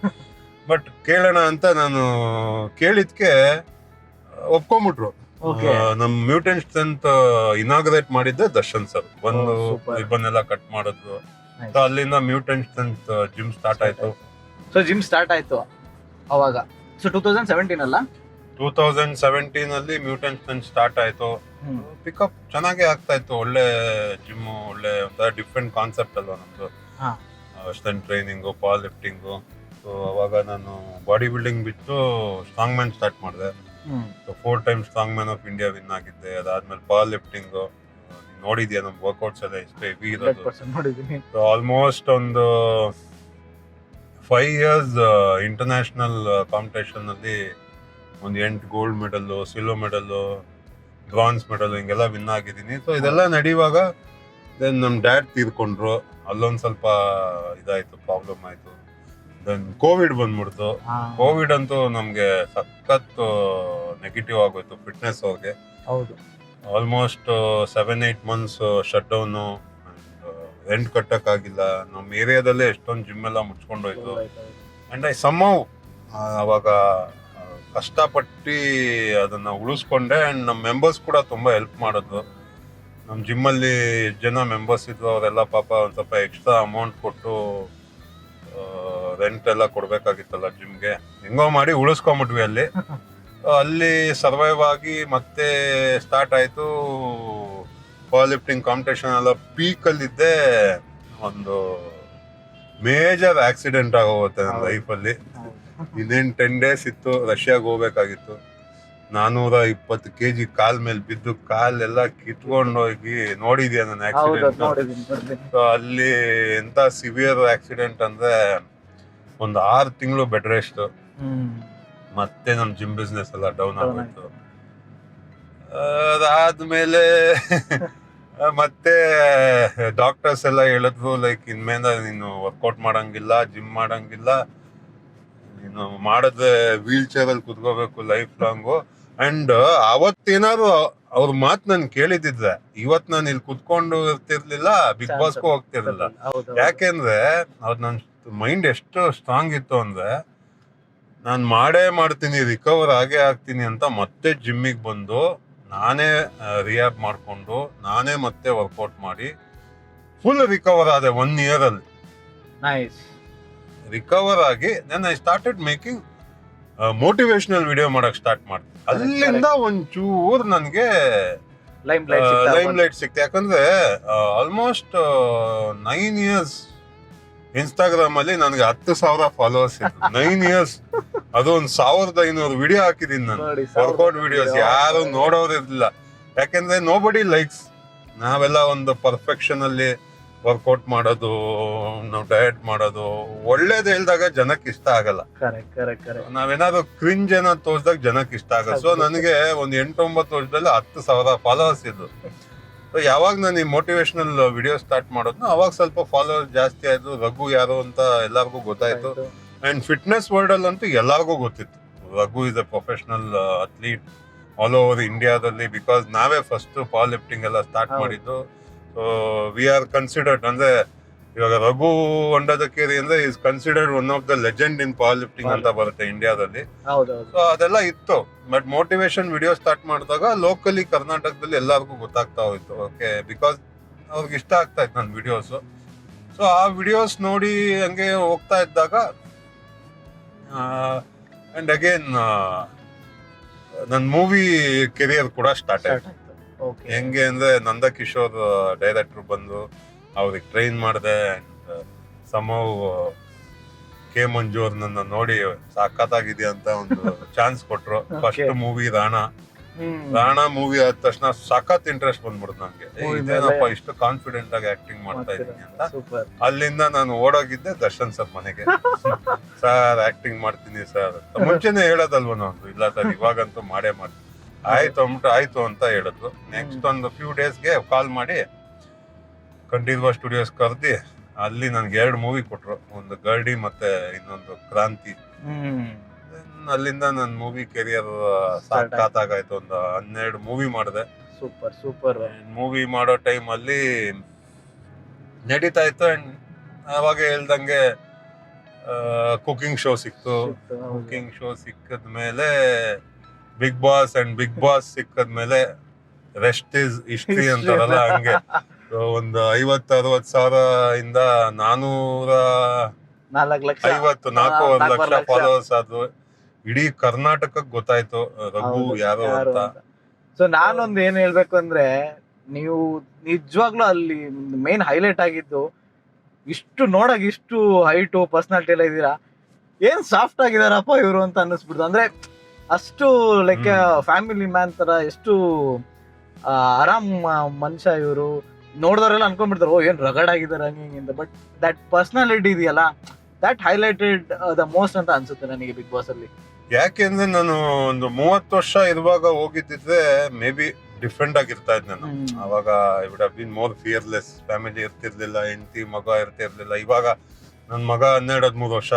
ಬಟ್ ಕೇಳೋಣ ಅಂತ ನಾನು ಕೇಳಿದ್ಕೆ ಒಪ್ಕೊಂಡ್ಬಿಟ್ರು. ನಮ್ ಮ್ಯೂಟೆಂಟ್ ಸ್ಟ್ರೆಂತ್ ಇನಾಗ್ರೇಟ್ ಮಾಡಿದ್ದೆ ದರ್ಶನ್ ಸರ್. ಬಂದು ರಿಬ್ಬನ್ ಎಲ್ಲ ಕಟ್ ಮಾಡಿದ್ರು. ಸೊ ಅಲ್ಲಿಂದ ಮ್ಯೂಟೆಂಟ್ಸ್ ಅಂತ ಜಿಮ್ ಸ್ಟಾರ್ಟ್ ಆಯ್ತು. ಸೊ ಜಿಮ್ ಸ್ಟಾರ್ಟ್ ಆಯ್ತು ಅವಾಗ. ಸೊ 2017 ಅಲ್ಲ? 2017 ಅಲ್ಲಿ ಮ್ಯೂಟೆಂಟ್ಸ್ ಅಂತ ಸ್ಟಾರ್ಟ್ ಆಯ್ತು. ಪಿಕಪ್ ಚೆನ್ನಾಗೇ ಆಗ್ತಾ ಇತ್ತು. ಒಳ್ಳೆ ಜಿಮ್, ಒಳ್ಳೆ ಒಂಥರ ಡಿಫ್ರೆಂಟ್ ಕಾನ್ಸೆಪ್ಟ್ ಅಲ್ವಾ ನಮ್ದು. Strength training, power lifting. So ಅವಾಗ ನಾನು ಬಾಡಿ ಬಿಲ್ಡಿಂಗ್ ಬಿಟ್ಟು ಸ್ಟ್ರಾಂಗ್ ಮ್ಯಾನ್ ಸ್ಟಾರ್ಟ್ ಮಾಡಿದೆ. So 4 times strong man of India win ಆಗಿದ್ದೆ. ಅದಾದ್ಮೇಲೆ ಪವರ್ ಲಿಫ್ಟಿಂಗ್ ನೋಡಿದ್ಯಾ, ನಮ್ ವರ್ಕೌಟ್ಸ್ ಎಲ್ಲ ಎಷ್ಟು ಹೆವಿ ಇರೋದು. ಆಲ್ಮೋಸ್ಟ್ ಒಂದು 5 years ಇಂಟರ್ನ್ಯಾಷನಲ್ ಕಾಂಪಿಟೇಷನ್ ಅಲ್ಲಿ ಒಂದು 8 gold medal, silver medal, bronze medal ಹಿಂಗೆಲ್ಲ ವಿನ್ ಆಗಿದ್ದೀನಿ. ಸೊ ಇದೆಲ್ಲ ನಡೆಯುವಾಗ ದೆನ್ ನಮ್ ಡ್ಯಾಡ್ ತೀರ್ಕೊಂಡ್ರು. ಅಲ್ಲೊಂದ್ ಸ್ವಲ್ಪ ಇದಾಯ್ತು, ಪ್ರಾಬ್ಲಮ್ ಆಯ್ತು. ದೆನ್ ಕೋವಿಡ್ ಬಂದ್ಬಿಡ್ತು. ಕೋವಿಡ್ ಅಂತೂ ನಮ್ಗೆ ಸಖತ್ ನೆಗೆಟಿವ್ ಆಗೋಯ್ತು ಫಿಟ್ನೆಸ್ ಅವ್ರಿಗೆ. Almost 7-8 months shut down. Rent ಕಟ್ಟಕ್ಕಾಗಿಲ್ಲ. ನಮ್ಮ ಏರಿಯಾದಲ್ಲೇ ಎಷ್ಟೊಂದು ಜಿಮ್ ಎಲ್ಲ ಮುಚ್ಕೊಂಡೋಯ್ತು. ಅಂಡ್ ಐ ಸಮ್ಹೌ ಅವಾಗ ಕಷ್ಟಪಟ್ಟು ಅದನ್ನ ಉಳಿಸ್ಕೊಂಡೆ. ಅಂಡ್ ನಮ್ಮ ಮೆಂಬರ್ಸ್ ಕೂಡ ತುಂಬಾ ಹೆಲ್ಪ್ ಮಾಡಿದ್ರು. ನಮ್ಮ ಜಿಮ್ಮಲ್ಲಿ ಎಷ್ಟು ಜನ ಮೆಂಬರ್ಸ್ ಇದ್ರು ಅವರೆಲ್ಲ ಪಾಪ ಒಂದು ಸ್ವಲ್ಪ ಎಕ್ಸ್ಟ್ರಾ ಅಮೌಂಟ್ ಕೊಟ್ಟು ರೆಂಟ್ ಎಲ್ಲ ಕೊಡ್ಬೇಕಾಗಿತ್ತಲ್ಲ ಜಿಮ್ಗೆ, ಹೆಂಗೋ ಮಾಡಿ ಉಳಿಸ್ಕೊಂಬಿಟ್ವಿ ಅಲ್ಲಿ. ಅಲ್ಲಿ ಸರ್ವೈವ್ ಆಗಿ ಮತ್ತೆ ಸ್ಟಾರ್ಟ್ ಆಯ್ತು. ಪವರ್ ಲಿಫ್ಟಿಂಗ್ ಕಾಂಪಿಟೇಷನ್ ಎಲ್ಲ ಪೀಕ್ ಅಲ್ಲಿದ್ದೆ. ಒಂದು ಮೇಜರ್ ಆಕ್ಸಿಡೆಂಟ್ ಆಗೋಗುತ್ತೆ ನನ್ನ ಲೈಫಲ್ಲಿ. ಇನ್ನೇನು 10 days ಇತ್ತು, ರಷ್ಯಾಗೆ ಹೋಗ್ಬೇಕಾಗಿತ್ತು. 420 kg ಕಾಲ್ ಮೇಲೆ ಬಿದ್ದು ಕಾಲೆಲ್ಲ ಕಿತ್ಕೊಂಡೋಗಿ ನೋಡಿದ್ಯಾ ನನ್ನ ಆಕ್ಸಿಡೆಂಟ್. ಅಲ್ಲಿ ಎಂತ ಸಿವಿಯರ್ ಆಕ್ಸಿಡೆಂಟ್ ಅಂದ್ರೆ ಒಂದು 6 ತಿಂಗಳು ಬೆಡ್ ರೆಸ್ಟ್. ಮತ್ತೆ ನಮ್ ಜಿಮ್ ಬಿಸ್ನೆಸ್ ಎಲ್ಲ ಡೌನ್ ಆಗೋಯ್ತು. ಅದಾದ್ಮೇಲೆ ಮತ್ತೆ ಡಾಕ್ಟರ್ಸ್ ಎಲ್ಲ ಹೇಳಿದ್ರು, ಲೈಕ್ ಇನ್ಮೇಲೆ ನೀನು ವರ್ಕೌಟ್ ಮಾಡಂಗಿಲ್ಲ, ಜಿಮ್ ಮಾಡಂಗಿಲ್ಲ, ನೀನು ಮಾಡಿದ್ರೆ ವೀಲ್ ಚೇರ್ ಅಲ್ಲಿ ಕುತ್ಕೋಬೇಕು ಲೈಫ್ ಲಾಂಗು. ಅಂಡ್ ಅವತ್ತೇನಾದ್ರು ಅವ್ರ ಮಾತು ನಾನು ಕೇಳಿದಿದ್ರೆ ಇವತ್ ನಾನು ಇಲ್ಲಿ ಕುತ್ಕೊಂಡು ಇರ್ತಿರ್ಲಿಲ್ಲ, ಬಿಗ್ ಬಾಸ್ಗೂ ಹೋಗ್ತಿರ್ಲಿಲ್ಲ. ಯಾಕೆಂದ್ರೆ ಅವ್ರ ನನ್ ಮೈಂಡ್ ಎಷ್ಟು ಸ್ಟ್ರಾಂಗ್ ಇತ್ತು ಅಂದ್ರೆ, ನಾನು ಮಾಡ್ತೀನಿ, ರಿಕವರ್ ಆಗೇ ಆಗ್ತೀನಿ ಅಂತ ಮತ್ತೆ ಜಿಮ್ಮಿಗೆ ಬಂದು ನಾನೇ ರಿಯಾಬ್ ಮಾಡ್ಕೊಂಡು ನಾನೇ ಮತ್ತೆ ವರ್ಕೌಟ್ ಮಾಡಿ ಫುಲ್ ರಿಕವರ್ ಆದೆ 1 year ಅಲ್ಲಿ. ರಿಕವರ್ ಆಗಿ then I started making motivational video ಮಾಡಕ್ ಸ್ಟಾರ್ಟ್ ಮಾಡಿದೆ. ಅಲ್ಲಿಂದ ಒಂಚೂರು ನನಗೆ ಲೈಮ್ ಲೈಟ್ ಸಿಕ್ತು. ಯಾಕಂದ್ರೆ ಆಲ್ಮೋಸ್ಟ್ 9 years ಇನ್ಸ್ಟಾಗ್ರಾಮ್ ಅಲ್ಲಿ ನನಗೆ 10,000 ಫಾಲೋವರ್ಸ್ ಇತ್ತು. 9 years ಅದು 1,500 ವಿಡಿಯೋ ಹಾಕಿದೀನಿ ನಾನು, ವರ್ಕೌಟ್ ವಿಡಿಯೋಸ್. ಯಾರು ನೋಡೋರು ಇರ್ಲಿಲ್ಲ, ಯಾಕೆಂದ್ರೆ ನೋಬಡಿ ಲೈಕ್ಸ್. ನಾವೆಲ್ಲ ಒಂದು ಪರ್ಫೆಕ್ಷನ್ ಅಲ್ಲಿ ವರ್ಕೌಟ್ ಮಾಡೋದು, ನಾವು ಡಯಟ್ ಮಾಡೋದು, ಒಳ್ಳೇದು ಹೇಳ್ದಾಗ ಜನಕ್ಕೆ ಇಷ್ಟ ಆಗಲ್ಲ. ನಾವೇನಾದ್ರು ಕ್ರಿಂಜ್ ಏನಾದ್ರು ತೋರಿಸಿದಾಗ ಜನಕ್ಕೆ ಇಷ್ಟ ಆಗಲ್ಲ. ಸೊ ನನಗೆ ಒಂದು 8-9 ವರ್ಷದಲ್ಲಿ 10,000 ಫಾಲೋವರ್ಸ್ ಇದ್ದು. ಸೊ ಯಾವಾಗ ನಾನು ಈ ಮೋಟಿವೇಶನಲ್ ವಿಡಿಯೋ ಸ್ಟಾರ್ಟ್ ಮಾಡೋದು, ಅವಾಗ ಸ್ವಲ್ಪ ಫಾಲೋವರ್ಸ್ ಜಾಸ್ತಿ ಆಯ್ತು. ರಘು ಯಾರು ಅಂತ ಎಲ್ಲರಿಗೂ ಗೊತ್ತಾಯ್ತು. ಅಂಡ್ ಫಿಟ್ನೆಸ್ ವರ್ಲ್ಡ್ ಅಲ್ಲಂತೂ ಎಲ್ಲರಿಗೂ ಗೊತ್ತಿತ್ತು, Raghu is A professional athlete all over ಇಂಡಿಯಾದಲ್ಲಿ. ಬಿಕಾಸ್ ನಾವೇ ಫಸ್ಟ್ ಪವರ್ ಲಿಫ್ಟಿಂಗ್ ಎಲ್ಲ ಸ್ಟಾರ್ಟ್ ಮಾಡಿದ್ದು. ಸೊ ವಿ ಆರ್ ಕನ್ಸಿಡರ್ಡ್, ಅಂದ್ರೆ ಇವಾಗ ರಘು ಹೊಂಡದಕೇರಿ ಅಂದ್ರೆ is considered one of the legend in power lifting ಅಂತ ಬರುತ್ತೆ ಇಂಡಿಯಾದಲ್ಲಿ. ಸೊ ಅದೆಲ್ಲ ಇತ್ತು. ಬಟ್ ಮೋಟಿವೇಶನ್ ವಿಡಿಯೋ ಸ್ಟಾರ್ಟ್ ಮಾಡಿದಾಗ ಲೋಕಲಿ ಕರ್ನಾಟಕದಲ್ಲಿ ಎಲ್ಲರಿಗೂ ಗೊತ್ತಾಗ್ತಾ ಹೋಯ್ತು. ಓಕೆ, ಬಿಕಾಸ್ ಅವ್ರಿಗೆ ಇಷ್ಟ ಆಗ್ತಾ ಇತ್ತು ನನ್ನ ವಿಡಿಯೋಸ್. ಸೊ ಆ ವಿಡಿಯೋಸ್ ನೋಡಿ ಹಂಗೆ ಹೋಗ್ತಾ ಇದ್ದಾಗ ಅಂಡ್ ಅಗೇನ್ ನನ್ನ ಮೂವಿ ಕೆರಿಯರ್ ಕೂಡ ಸ್ಟಾರ್ಟ್ ಆಯ್ತು. ಹೆಂಗೆ ಅಂದ್ರೆ ನಂದಕಿಶೋರ್ ಡೈರೆಕ್ಟರ್ ಬಂದು ಅವ್ರಿಗೆ ಟ್ರೈನ್ ಮಾಡಿದೆ. ಸಮವ್ ಕೆ ಮಂಜು ಅವ್ರು ನನ್ನ ನೋಡಿ ಸಾಕತ್ತಾಗಿದೆಯಾ ಅಂತ ಒಂದು ಚಾನ್ಸ್ ಕೊಟ್ರು. ಫಸ್ಟ್ ಮೂವಿ ರಾಣ ಮೂವಿ ಆದ ತಕ್ಷಣ ಸಖತ್ ಇಂಟ್ರೆಸ್ಟ್ ಬಂದ್ಬಿಡ್ತು ನಂಗೆ. ಇದೇನಪ್ಪ ಇಷ್ಟು ಕಾನ್ಫಿಡೆಂಟ್ ಆಗಿ ಆಕ್ಟಿಂಗ್ ಮಾಡ್ತಾ ಇದ್ದೀನಿ ಅಂತ. ಅಲ್ಲಿಂದ ನಾನು ಓಡೋಗಿದ್ದೆ ದರ್ಶನ್ ಸರ್ ಮನೆಗೆ. ಸರ್ ಆಕ್ಟಿಂಗ್ ಮಾಡ್ತೀನಿ ಸರ್, ಮುಂಚೆನೆ ಹೇಳೋದಲ್ವ ನಾವು, ಇಲ್ಲ ಸರ್ ಇವಾಗಂತೂ ಮಾಡೇ ಮಾಡ್ತೀನಿ. ಆಯ್ತು ಅಂತ ಹೇಳಿದ್ರು. ನೆಕ್ಸ್ಟ್ ಒಂದು ಫ್ಯೂ ಡೇಸ್ಗೆ ಕಾಲ್ ಮಾಡಿ ಕಂಠೀರವ ಸ್ಟುಡಿಯೋಸ್ ಕರ್ದಿ ಅಲ್ಲಿ ನನ್ಗೆ 2 ಮೂವಿ ಕೊಟ್ರು, ಒಂದು ಗರ್ಡಿ ಮತ್ತೆ ಇನ್ನೊಂದು ಕ್ರಾಂತಿ. ಅಲ್ಲಿಂದ ನನ್ನ ಮೂವಿ ಕೆರಿಯರ್ ಸಾಕಾಯ್ತು. ಒಂದು 12 ಮೂವಿ ಮಾಡಿದೆ. ಸೂಪರ್. ಮೂವಿ ಮಾಡೋ ಟೈಮ್ ಅಲ್ಲಿ ನಡೀತಾ ಇತ್ತು. ಅಂಡ್ ಅವಾಗ ಹೇಳ್ದಂಗೆ ಕುಕಿಂಗ್ ಶೋ ಸಿಕ್ತು. ಕುಕಿಂಗ್ ಶೋ ಸಿಕ್ಕದ್ಮೇಲೆ ಬಿಗ್ ಬಾಸ್ ಸಿಕ್ಕದ್ಮೇಲೆ ರೆಸ್ಟ್ ಇಸ್ ಹಿಸ್ಟ್ರಿ ಅಂತಾರಲ್ಲ, ಹಂಗೆ ಒಂದು 50-60 ಸಾವಿರ ಇಂದ 4 ಲಕ್ಷ 450 4 ಲಕ್ಷ ಲಕ್ಷ. ಫಾಲೋವರ್ಸ್ ಆದ್ರು. ಇಡೀ ಕರ್ನಾಟಕಕ್ಕೆ ಗೊತ್ತಾಯ್ತು ರಘು ಹೌದು, ಯಾರು ಅಂತ. ಸೊ ನಾನೊಂದು ಏನ್ ಹೇಳ್ಬೇಕು ಅಂದ್ರೆ, ನೀವು ನಿಜವಾಗ್ಲೂ ಅಲ್ಲಿ ಮೇನ್ ಹೈಲೈಟ್ ಆಗಿದ್ದು, ಇಷ್ಟು ನೋಡಕ್ ಇಷ್ಟು ಹೈಟು ಪರ್ಸನಾಲಿಟಿ ಎಲ್ಲ ಇದೀರಾ, ಏನ್ ಸಾಫ್ಟ್ ಆಗಿದಾರಪ್ಪ ಇವರು ಅಂತ ಅನ್ನಿಸ್ಬಿಡ್ತು. ಅಂದ್ರೆ ಅಷ್ಟು ಲೈಕ್ ಫ್ಯಾಮಿಲಿ ಮ್ಯಾನ್ ತರ, ಎಷ್ಟು ಆರಾಮ್ ಮನುಷ್ಯ ಇವರು. ನೋಡಿದವರೆಲ್ಲ ಅನ್ಕೊಂಡ್ಬಿಡ್ತಾರೆ, ಓ ಏನ್ ರಗಡ್ ಆಗಿದ್ದಾರೆ ಹಂಗಿಂದ. ಬಟ್ ದಟ್ ಪರ್ಸನಾಲಿಟಿ ಇದೆಯಲ್ಲ, ದಟ್ ಹೈಲೈಟೆಡ್ ದ ಮೋಸ್ಟ್ ಅಂತ ಅನ್ಸುತ್ತೆ ನನಗೆ ಬಿಗ್ ಬಾಸ್ ಅಲ್ಲಿ. ಯಾಕೆಂದ್ರೆ ನಾನು ಒಂದು 30 ವರ್ಷ ಇರುವಾಗ ಹೋಗಿದ್ದಿದ್ರೆ ಮೇ ಬಿ ಡಿಫ್ರೆಂಟ್ ಆಗಿರ್ತಾ ಇದ್ದೆ ನಾನು. ಅವಾಗ I would have been more fearless. Family ಇರ್ತಿರ್ಲಿಲ್ಲ, ಹೆಂಡತಿ ಮಗ ಇರ್ತಿರ್ಲಿಲ್ಲ. ಇವಾಗ ನನ್ ಮಗ 12-13 ವರ್ಷ,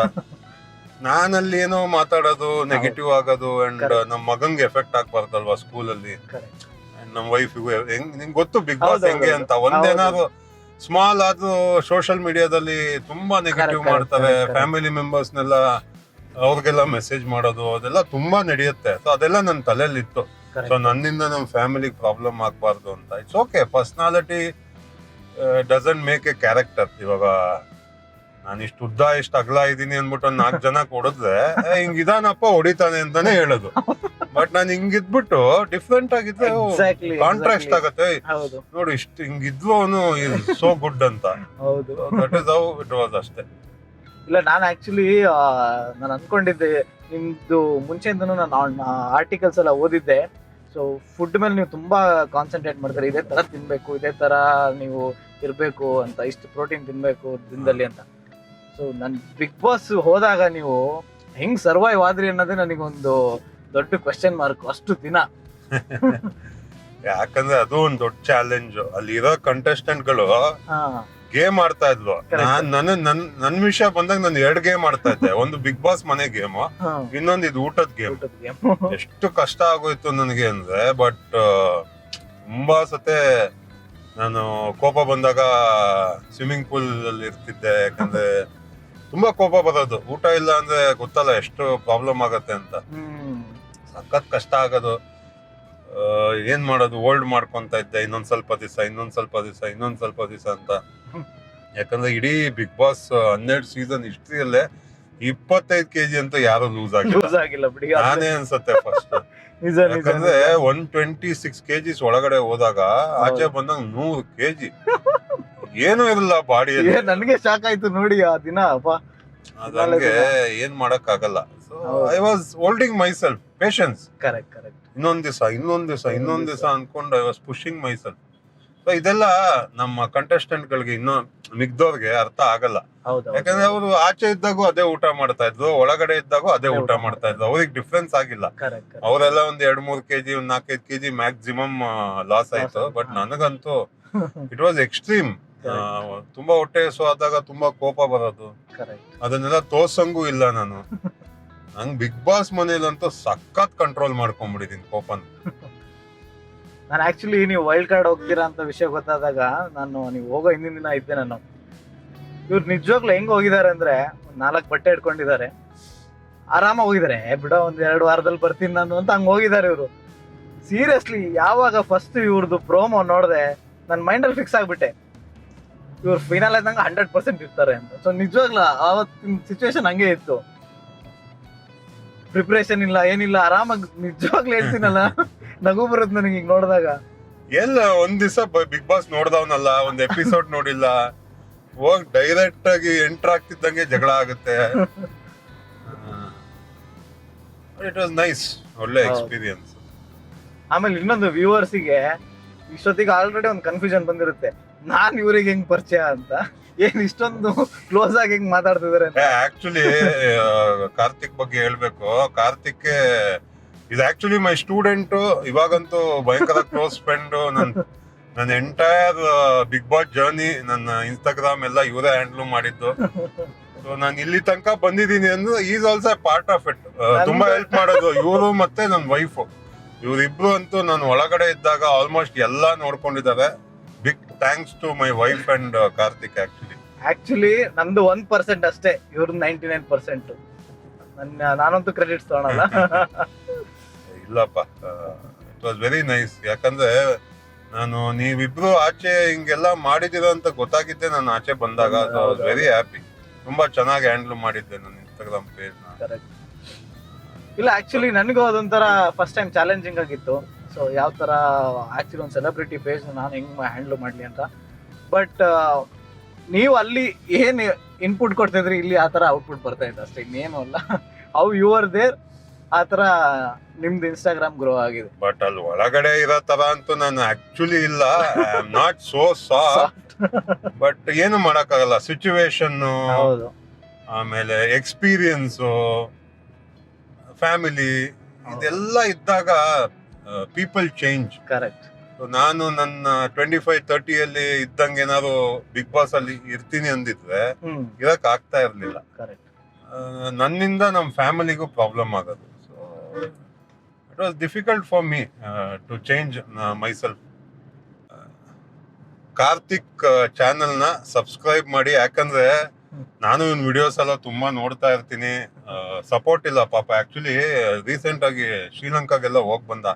ನಾನಲ್ಲಿ ಏನೋ ಮಾತಾಡೋದು, ನೆಗೆಟಿವ್ ಆಗೋದು, ಅಂಡ್ ನಮ್ ಮಗಂಗೆ ಎಫೆಕ್ಟ್ ಆಗ್ಬಾರ್ದಲ್ವಾ ಸ್ಕೂಲಲ್ಲಿ. ನಮ್ ವೈಫಿಗೂ ನಿಂಗೆ ಗೊತ್ತು ಬಿಗ್ ಬಾಸ್ ಹೆಂಗೆ ಅಂತ. ಒಂದೇನಾದ್ರು ಸ್ಮಾಲ್ ಆದ್ರೂ ಸೋಷಿಯಲ್ ಮೀಡಿಯಾದಲ್ಲಿ ತುಂಬಾ ನೆಗೆಟಿವ್ ಮಾಡ್ತಾರೆ. ಫ್ಯಾಮಿಲಿ ಮೆಂಬರ್ಸ್ನೆಲ್ಲ ಅವ್ರಿಗೆಲ್ಲ ಮೆಸೇಜ್ ಮಾಡೋದು ಅದೆಲ್ಲ ತುಂಬಾ ನಡೆಯುತ್ತೆ. ಸೊ ಅದೆಲ್ಲ ನನ್ನ ತಲೆಯಲ್ಲಿ ಇತ್ತು. ಸೊ ನನ್ನಿಂದ ನಮ್ ಫ್ಯಾಮಿಲಿಗೆ ಪ್ರಾಬ್ಲಮ್ ಆಗ್ಬಾರ್ದು ಅಂತ. It's okay, personality doesn't make A character. ಇವಾಗ ನಾನು ಇಷ್ಟು ಉದ್ದ ಇಷ್ಟು ಅಗಲ ಇದೀನಿ ಅನ್ಬಿಟ್ಟು 4 ಜನ ಕೊಡಿದ್ರೆ ಹಿಂಗಿದಾನಪ್ಪ ಹೊಡಿತಾನೆ ಅಂತಾನೆ ಹೇಳೋದು. ಬಟ್ ನಾನು ಹಿಂಗಿದ್ಬಿಟ್ಟು ಡಿಫ್ರೆಂಟ್ ಆಗಿದ್ರೆ ಕಾಂಟ್ರಾಸ್ಟ್ ಆಗತ್ತೆ. ನೋಡಿ ಇಷ್ಟು ಹಿಂಗಿದ್ವು ಅವನು ಸೋ ಗುಡ್ ಅಂತ. That is how it was ಅಷ್ಟೇ. ಇಲ್ಲ, ನಾನು ಆಕ್ಚುಲಿ ನಾನು ಅನ್ಕೊಂಡಿದ್ದೆ, ನಿಮ್ದು ಮುಂಚೆಯಿಂದನೂ ನಾನು ಆರ್ಟಿಕಲ್ಸ್ ಎಲ್ಲ ಓದಿದ್ದೆ. ಸೊ ಫುಡ್ ಮೇಲೆ ನೀವು ತುಂಬಾ ಕಾನ್ಸಂಟ್ರೇಟ್ ಮಾಡ್ತಾರೆ, ಇದೇ ತರ ತಿನ್ಬೇಕು, ಇದೇ ತರ ನೀವು ಇರ್ಬೇಕು ಅಂತ, ಇಷ್ಟು ಪ್ರೋಟೀನ್ ತಿನ್ಬೇಕು ದಿನದಲ್ಲಿ ಅಂತ. ಸೊ ನನ್ ಬಿಗ್ ಬಾಸ್ ಹೋದಾಗ ನೀವು ಹೆಂಗ್ ಸರ್ವೈವ್ ಆದ್ರಿ ಅನ್ನೋದೇ ನನಗೊಂದು ದೊಡ್ಡ ಕ್ವೆಶ್ಚನ್ ಮಾರ್ಕ್ ಅಷ್ಟು ದಿನ. ಯಾಕಂದ್ರೆ ಅದು ಒಂದು ದೊಡ್ಡ ಚಾಲೆಂಜ್. ಅಲ್ಲಿರೋ ಕಂಟೆಸ್ಟೆಂಟ್ಗಳು ಗೇಮ್ ಆಡ್ತಾ ಇದ್ಲು. ನನ್ ವಿಷಯ ಬಂದಾಗ ನಾನು 2 ಗೇಮ್ ಆಡ್ತಾ ಇದ್ದೆ. ಒಂದು ಬಿಗ್ ಬಾಸ್ ಮನೆ ಗೇಮ್, ಇನ್ನೊಂದು ಇದು ಊಟದ ಗೇಮ್. ಎಷ್ಟು ಕಷ್ಟ ಆಗೋಯ್ತು ನನಗೆ ಅಂದ್ರೆ, ಬಟ್ ತುಂಬಾ ಸತೆ ನಾನು ಕೋಪ ಬಂದಾಗ ಸ್ವಿಮ್ಮಿಂಗ್ ಪೂಲ್ ಅಲ್ಲಿ ಇರ್ತಿದ್ದೆ. ಯಾಕಂದ್ರೆ ತುಂಬಾ ಕೋಪ ಬರೋದು. ಊಟ ಇಲ್ಲ ಅಂದ್ರೆ ಗೊತ್ತಲ್ಲ ಎಷ್ಟು ಪ್ರಾಬ್ಲಮ್ ಆಗತ್ತೆ ಅಂತ. ಸಖತ್ ಕಷ್ಟ ಆಗೋದು. ಏನ್ ಮಾಡೋದು, ಹೋಲ್ಡ್ ಮಾಡ್ಕೊಂತ ಇದ್ದೆ. ಇನ್ನೊಂದ್ ಸ್ವಲ್ಪ ದಿವಸ ಅಂತ. ಯಾಕಂದ್ರೆ ಇಡೀ ಬಿಗ್ ಬಾಸ್ 12 ಸೀಸನ್ ಹಿಸ್ಟ್ರಿಯಲ್ಲೇ 25 kg ಅಂತ ಯಾರು ಲೂಸ್ ಆಗಿಲ್ಲ ನಾನೇ ಅನ್ಸತ್ತೆ ಫಸ್ಟ್. ಯಾಕಂದ್ರೆ 126 kgs ಒಳಗಡೆ ಹೋದಾಗ ಆಚೆ ಬಂದಾಗ 100 kg ಏನೂ ಇರಲ್ಲ ಬಾಡಿಯಲ್ಲಿ. ನನಗೆ ಶಾಕ್ ಆಯ್ತು ನೋಡಿ ಆ ದಿನ. ಅದಂಗೆ ಏನ್ ಮಾಡಕ್ ಆಗಲ್ಲ. So I was holding my self, patience. Correct. ಇನ್ನೊಂದ್ ದಿವಸ ಅನ್ಕೊಂಡು I was pushing my self. So ಇದೆಲ್ಲ ನಮ್ಮ ಕಂಟೆಸ್ಟೆಂಟ್ ಗಳಿಗೆ ಇನ್ನೂ ಮಿಗ್ದವ್ರಿಗೆ ಅರ್ಥ ಆಗಲ್ಲ. ಯಾಕಂದ್ರೆ ಅವರು ಆಚೆ ಇದ್ದಾಗೂ ಅದೇ ಊಟ ಮಾಡ್ತಾ ಇದ್ರು, ಒಳಗಡೆ ಇದ್ದಾಗೂ ಅದೇ ಊಟ ಮಾಡ್ತಾ ಇದ್ರು. ಅವ್ರಿಗೆ ಡಿಫ್ರೆನ್ಸ್ ಆಗಿಲ್ಲ. ಅವರೆಲ್ಲ ಒಂದ್ 2-3 kg, 4-5 kg ಮ್ಯಾಕ್ಸಿಮಮ್ ಲಾಸ್ ಆಯ್ತು. ಬಟ್ ನನಗಂತೂ ಇಟ್ ವಾಸ್ ಎಕ್ಸ್ಟ್ರೀಮ್. ತುಂಬಾ ಹೊಟ್ಟೆ ಆದಾಗ ತುಂಬಾ ಕೋಪ ಬರೋದು, ಅದನ್ನೆಲ್ಲ ತೋರ್ಸಂಗೂ ಇಲ್ಲ ನಾನು. ನಂಗ್ ಬಿಗ್ ಬಾಸ್ ಮನೇಲಂತೂ ಸಖತ್ ಕಂಟ್ರೋಲ್ ಮಾಡ್ಕೊಂಡ್ಬಿಟ್ಟಿದೀನಿ ಕೋಪನ. ನಾನು ಆಕ್ಚುಲಿ ನೀವು ವೈಲ್ಡ್ ಕಾರ್ಡ್ ಹೋಗ್ತೀರಾ ಅಂತ ವಿಷಯ ಗೊತ್ತಾದಾಗ, ನೀವು ಹೋಗೋ ಹಿಂದಿನ ದಿನ ಇದ್ದೆ ನಾನು. ಇವ್ರು ನಿಜವಾಗ್ಲೂ ಹೆಂಗ್ ಹೋಗಿದ್ದಾರೆ ಅಂದ್ರೆ, 4 ಬಟ್ಟೆ ಇಟ್ಕೊಂಡಿದ್ದಾರೆ, ಆರಾಮಾಗಿ ಹೋಗಿದ್ದಾರೆ. ಬಿಡೋ 1-2 ವಾರದಲ್ಲಿ ಬರ್ತೀನಿ ನಾನು ಅಂತ ಹಂಗ್ ಹೋಗಿದ್ದಾರೆ ಇವರು. ಸೀರಿಯಸ್ಲಿ ಯಾವಾಗ ಫಸ್ಟ್ ಇವ್ರದ್ದು ಪ್ರೋಮೋ ನೋಡಿದೆ, ನನ್ನ ಮೈಂಡಲ್ಲಿ ಫಿಕ್ಸ್ ಆಗ್ಬಿಟ್ಟೆ, ಇವ್ರು ಫೈನಲ್ ಆಯ್ತಂಗ 100% ಇರ್ತಾರೆ ಅಂತ. ಸೊ ನಿಜವಾಗ್ಲೂ ಆವತ್ತಿನ ಸಿಚುವೇಶನ್ ಹಂಗೆ ಇತ್ತು. ಪ್ರಿಪರೇಷನ್ ಇಲ್ಲ, ಏನಿಲ್ಲ, ಆರಾಮಾಗಿ. ನಿಜವಾಗ್ಲೂ ಹೇಳ್ತೀನಲ್ಲ, ನಗು ಬರುತ್ತೆ ನನಗೆ ಈಗ ನೋಡಿದಾಗ. ಎಲ್ಲ ಒಂದ್ ದಿವಸ ಬಿಗ್ ಬಾಸ್ ನೋಡ್ದವನಲ್ಲ, ಒಂದ್ ಎಪಿಸೋಡ್ ನೋಡಿಲ್ಲ, ಹೋಗ್ ಡೈರೆಕ್ಟ್ ಆಗಿ ಎಂಟರ್ ಆಗ್ತಿದ್ದಂಗೆ ಜಗಳ ಆಗುತ್ತೆ. ಇಟ್ ವಾಸ್ ನೈಸ್, ಒಳ್ಳೆ ಎಕ್ಸ್ಪೀರಿಯನ್ಸ್. ಆಮೇಲೆ ಇನ್ನೊಂದು ವ್ಯೂವರ್ಸಿಗೆ ಇಷ್ಟೊತ್ತಿಗೆ ಆಲ್ರೆಡಿ ಒಂದು ಕನ್ಫ್ಯೂಷನ್ ಬಂದಿರುತ್ತೆ, ನಾನ್ ಇವ್ರಿಗೆ ಹೆಂಗ್ ಪರಿಚಯ ಅಂತ. ಏನ್ ಇಷ್ಟೊಂದು ಕ್ಲೋಸ್ ಆಗಿ ಹೆಂಗ್ ಮಾತಾಡ್ತಿದಾರೆ. ಆಕ್ಚುಲಿ ಕಾರ್ತಿಕ್ ಬಗ್ಗೆ ಹೇಳ್ಬೇಕು. Karthik is actually my student. ಇವಾಗಂತೂ ಭಯಂಕರ ಕ್ಲೋಸ್ ಫ್ರೆಂಡ್. ನನ್ನ ಎಂಟೈರ್ ಬಿಗ್ ಬಾಸ್ ಜರ್ನಿ, ನನ್ನ ಇನ್ಸ್ಟಾಗ್ರಾಮ್ ಎಲ್ಲ ಇವರೇ ಹ್ಯಾಂಡಲ್ ಮಾಡಿದ್ದು. ಸೊ ನಾನು ಇಲ್ಲಿ ತನಕ ಬಂದಿದ್ದೀನಿ ಅಂದ್ರೆ is also part of it. ತುಂಬಾ ಹೆಲ್ಪ್ ಮಾಡೋದು ಇವರು ಮತ್ತೆ ನನ್ನ ವೈಫ್. ಇವರಿಬ್ರು ಅಂತೂ ನಾನು ಒಳಗಡೆ ಇದ್ದಾಗ ಆಲ್ಮೋಸ್ಟ್ ಎಲ್ಲಾ ನೋಡ್ಕೊಂಡಿದ್ದಾರೆ. Big thanks to my wife and Karthik. Actually ನಂದು 1% ಅಷ್ಟೇ, ಇವ್ರದ್ದು 99%. ನಾನಂತೂ ಕ್ರೆಡಿಟ್ಸ್ ತಗೊಳಲ್ಲ. ಇಲ್ಲಪ್ಪ, ಇಟ್ ವಾಸ್ ವೆರಿ ನೈಸ್. ಯಾಕಂದ್ರೆ ನಾನು ನೀವಿಬ್ರು ಆಚೆ ಹಿಂಗೆಲ್ಲ ಮಾಡಿದಿರ ಅಂತ ಗೊತ್ತಾಗಿದ್ದೆ ನಾನು ಆಚೆ ಬಂದಾಗ. Very happy. ತುಂಬಾ ಚೆನ್ನಾಗಿ ಹ್ಯಾಂಡಲ್ ಮಾಡಿದ್ದೆ ನನ್ನ ಇನ್ಸ್ಟಾಗ್ರಾಮ್ ಪೇಜ್ ನ. ಕರೆಕ್ಟ್. ಇಲ್ಲ ಆಕ್ಚುಲಿ ನನಗೂ ಅದೊಂಥರ ಫಸ್ಟ್ ಟೈಮ್ ಚಾಲೆಂಜಿಂಗ್ ಆಗಿತ್ತು. ಸೊ ಯಾವ ತರ ಆಕ್ಚುಲಿ ಒಂದು ಸೆಲೆಬ್ರಿಟಿ ಪೇಜ್ ನಾನು ಹೆಂಗ್ ಹ್ಯಾಂಡಲ್ ಮಾಡ್ಲಿ ಅಂತ. ಬಟ್ ನೀವು ಅಲ್ಲಿ ಏನ್ ಇನ್ಪುಟ್ ಕೊಡ್ತಿದ್ರಿ, ಇಲ್ಲಿ ಆ ತರ ಔಟ್ಪುಟ್ ಬರ್ತಾ ಇತ್ತು ಅಷ್ಟೇ, ಇನ್ನೇನು ಅಲ್ಲ. ಹೌ ಯು ಆರ್ ದೇರ್ ಆ ತರ ನಿಮ್ದು ಇನ್ಸ್ಟಾಗ್ರಾಮ್ ಗ್ರೋ ಆಗಿದೆ. ಬಟ್ ಅಲ್ಲಿ ಒಳಗಡೆ ಇರೋ ತರ ಅಂತೂ ನಾನು ಆಕ್ಚುಲಿ ಇಲ್ಲ. I am not so soft. But ಏನು ಮಾಡಕ್ಕಾಗಲ್ಲ, ಸಿಚುವೇಶನ್, ಹೌದು, ಆಮೇಲೆ ಎಕ್ಸ್ಪೀರಿಯನ್ಸ್, ಫ್ಯಾಮಿಲಿ, ಇದೆಲ್ಲ ಇದ್ದಾಗ ಪೀಪಲ್ ಚೇಂಜ್. ಕರೆಕ್ಟ್. ನಾನು ನನ್ನ 25-30 ಅಲ್ಲಿ ಇದ್ದಂಗೆ ಏನಾದ್ರು ಬಿಗ್ ಬಾಸ್ ಅಲ್ಲಿ ಇರ್ತೀನಿ ಅಂದಿದ್ರೆ ಇರಕ್ ಆಗ್ತಾ ಇರ್ಲಿಲ್ಲ. ಕರೆಕ್ಟ್. ನನ್ನಿಂದ ನಮ್ಮ ಫ್ಯಾಮಿಲಿಗೂ ಪ್ರಾಬ್ಲಮ್ ಆಗೋದು. So it was difficult for me to change myself. Karthik channel ನ ಸಬ್ಸ್ಕ್ರೈಬ್ ಮಾಡಿ, ಯಾಕಂದ್ರೆ ನಾನು ಇವ್ನ ವಿಡಿಯೋಸ್ ಎಲ್ಲ ತುಂಬಾ ನೋಡ್ತಾ ಇರ್ತೀನಿ. ಸಪೋರ್ಟ್ ಇಲ್ಲ ಪಾಪ. ಆಕ್ಚುಲಿ ರೀಸೆಂಟ್ ಆಗಿ ಶ್ರೀಲಂಕಾಗೆಲ್ಲ ಹೋಗ್ ಬಂದ,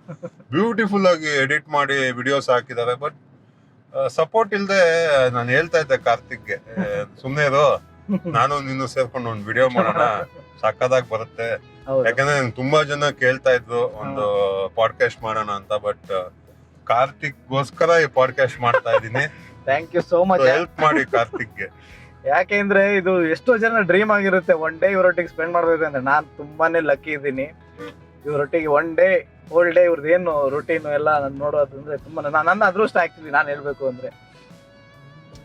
ಬ್ಯೂಟಿಫುಲ್ ಆಗಿ ಎಡಿಟ್ ಮಾಡಿ ವಿಡಿಯೋಸ್ ಹಾಕಿದ್ದಾರೆ. ಬಟ್ ಸಪೋರ್ಟ್ ಇಲ್ದೆ ನಾನು ಹೇಳ್ತಾ ಇದ್ದೆ ಕಾರ್ತಿಕ್ಗೆ, ಸುಮ್ನೆ ಇರೋ, ನಾನು ನೀನು ಸೇರ್ಕೊಂಡು ಒಂದು ವಿಡಿಯೋ ಮಾಡೋಣ, ಸಕ್ಕದಾಗಿ ಬರುತ್ತೆ. ಯಾಕಂದ್ರೆ ತುಂಬಾ ಜನ ಕೇಳ್ತಾ ಇದ್ರು ಒಂದು ಪಾಡ್ಕಾಸ್ಟ್ ಮಾಡೋಣ ಅಂತ. ಬಟ್ ಕಾರ್ತಿಕ್ ಗೋಸ್ಕರ ಈ ಪಾಡ್ಕಾಸ್ಟ್ ಮಾಡ್ತಾ ಇದೀನಿ. Thank you so much. Help ಮಾಡಿ ಕಾರ್ತಿಕ್ಗೆ. ಯಾಕೆಂದ್ರೆ ಇದು ಎಷ್ಟೋ ಜನ ಡ್ರೀಮ್ ಆಗಿರುತ್ತೆ ಒನ್ ಡೇ ಇವರೊಟ್ಟಿಗೆ ಸ್ಪೆಂಡ್ ಮಾಡ್ಬೇಕು ಅಂದ್ರೆ. ನಾನು ತುಂಬಾನೇ ಲಕ್ಕಿ ಇದ್ದೀನಿ ಇವರೊಟ್ಟಿಗೆ ಒನ್ ಡೇ ಹೋಲ್ ಡೇ ಇವ್ರದ್ದು ಏನು ರೊಟೀನ್ ಎಲ್ಲ ನಾನು ನೋಡೋದಂದ್ರೆ ತುಂಬಾ ನನ್ನ ಅದೃಷ್ಟ ಆಕ್ಚುಲಿ ನಾನು ಹೇಳ್ಬೇಕು ಅಂದ್ರೆ.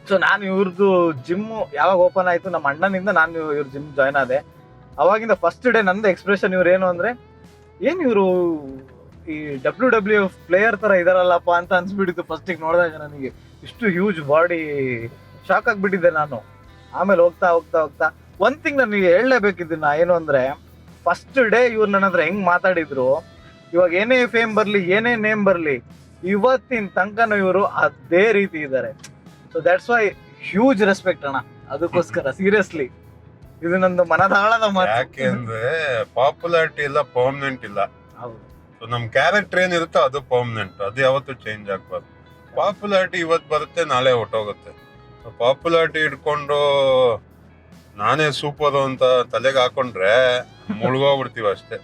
ಸೊ ನಾನು ಇವ್ರದ್ದು ಜಿಮ್ ಯಾವಾಗ ಓಪನ್ ಆಯ್ತು, ನಮ್ಮ ಅಣ್ಣನಿಂದ ನಾನು ಇವ್ರ ಜಿಮ್ ಜಾಯ್ನ್ ಆದೆ. ಅವಾಗಿಂದ ಫಸ್ಟ್ ಡೇ ನಂದು ಎಕ್ಸ್ಪ್ರೆಷನ್ ಇವ್ರು ಏನು ಅಂದ್ರೆ, ಏನ್ ಇವರು ಈ WWF ಪ್ಲೇಯರ್ ತರ ಇದಾರಲ್ಲಪ್ಪ ಅಂತ ಅನ್ಸ್ಬಿಟ್ಟಿತ್ತು ಫಸ್ಟಿಗೆ ನೋಡಿದಾಗ. ನನಗೆ ಇಷ್ಟು ಹ್ಯೂಜ್ ಬಾಡಿ, ಶಾಕ್ ಆಗ್ಬಿಟ್ಟಿದ್ದೆ ನಾನು. ಆಮೇಲೆ ಹೋಗ್ತಾ ಹೋಗ್ತಾ ಹೋಗ್ತಾ ಒಂದ್ ಥಿಂಗ್ ನನಗೆ ಹೇಳಲೇಬೇಕಿದ್ದು ಏನು ಅಂದ್ರೆ, ಫಸ್ಟ್ ಡೇ ಇವ್ರು ನನ್ನ ಹತ್ರ ಹೆಂಗ್ ಮಾತಾಡಿದ್ರು, ಇವಾಗ ಏನೇ ಫೇಮ್ ಬರ್ಲಿ, ಏನೇ ನೇಮ್ ಬರ್ಲಿ, ಇವತ್ತಿನ ತನಕನೂ ಇವರು ಅದೇ ರೀತಿ ಇದ್ದಾರೆ. So that's why huge respect ಅಣ್ಣ, ಅದಕ್ಕೋಸ್ಕರ ಸೀರಿಯಸ್ಲಿ ಇದು ನಂದು ಮನದಾಳದ ಮಾತು. ಯಾಕೆಂದ್ರೆ ಪಾಪ್ಯುಲಾರಿಟಿ ಇಲ್ಲ, ಪರ್ಮನೆಂಟ್ ಇಲ್ಲ. ಹೌದು. ಸೊ ನಮ್ ಕ್ಯಾರೆಕ್ಟರ್ ಏನಿರುತ್ತೋ ಅದು ಪರ್ಮನೆಂಟ್, ಅದು ಯಾವತ್ತೂ ಚೇಂಜ್ ಆಗ್ಬಾರ್ದು. ಪಾಪ್ಯುಲಾರಿಟಿ ಇವತ್ತು ಬರುತ್ತೆ, ನಾಳೆ ಹೊಟ್ಟೋಗುತ್ತೆ. ಪಾಪ್ಯುಲಾರಿಟಿ ಇಟ್ಕೊಂಡು ನಾನೇ ಸೂಪರ್ ಅಂತ ತಲೆಗೆ ಹಾಕೊಂಡ್ರೆ ಮುಳುಗೋಗ್ಬಿಡ್ತೀವಿ ಅಷ್ಟೇ.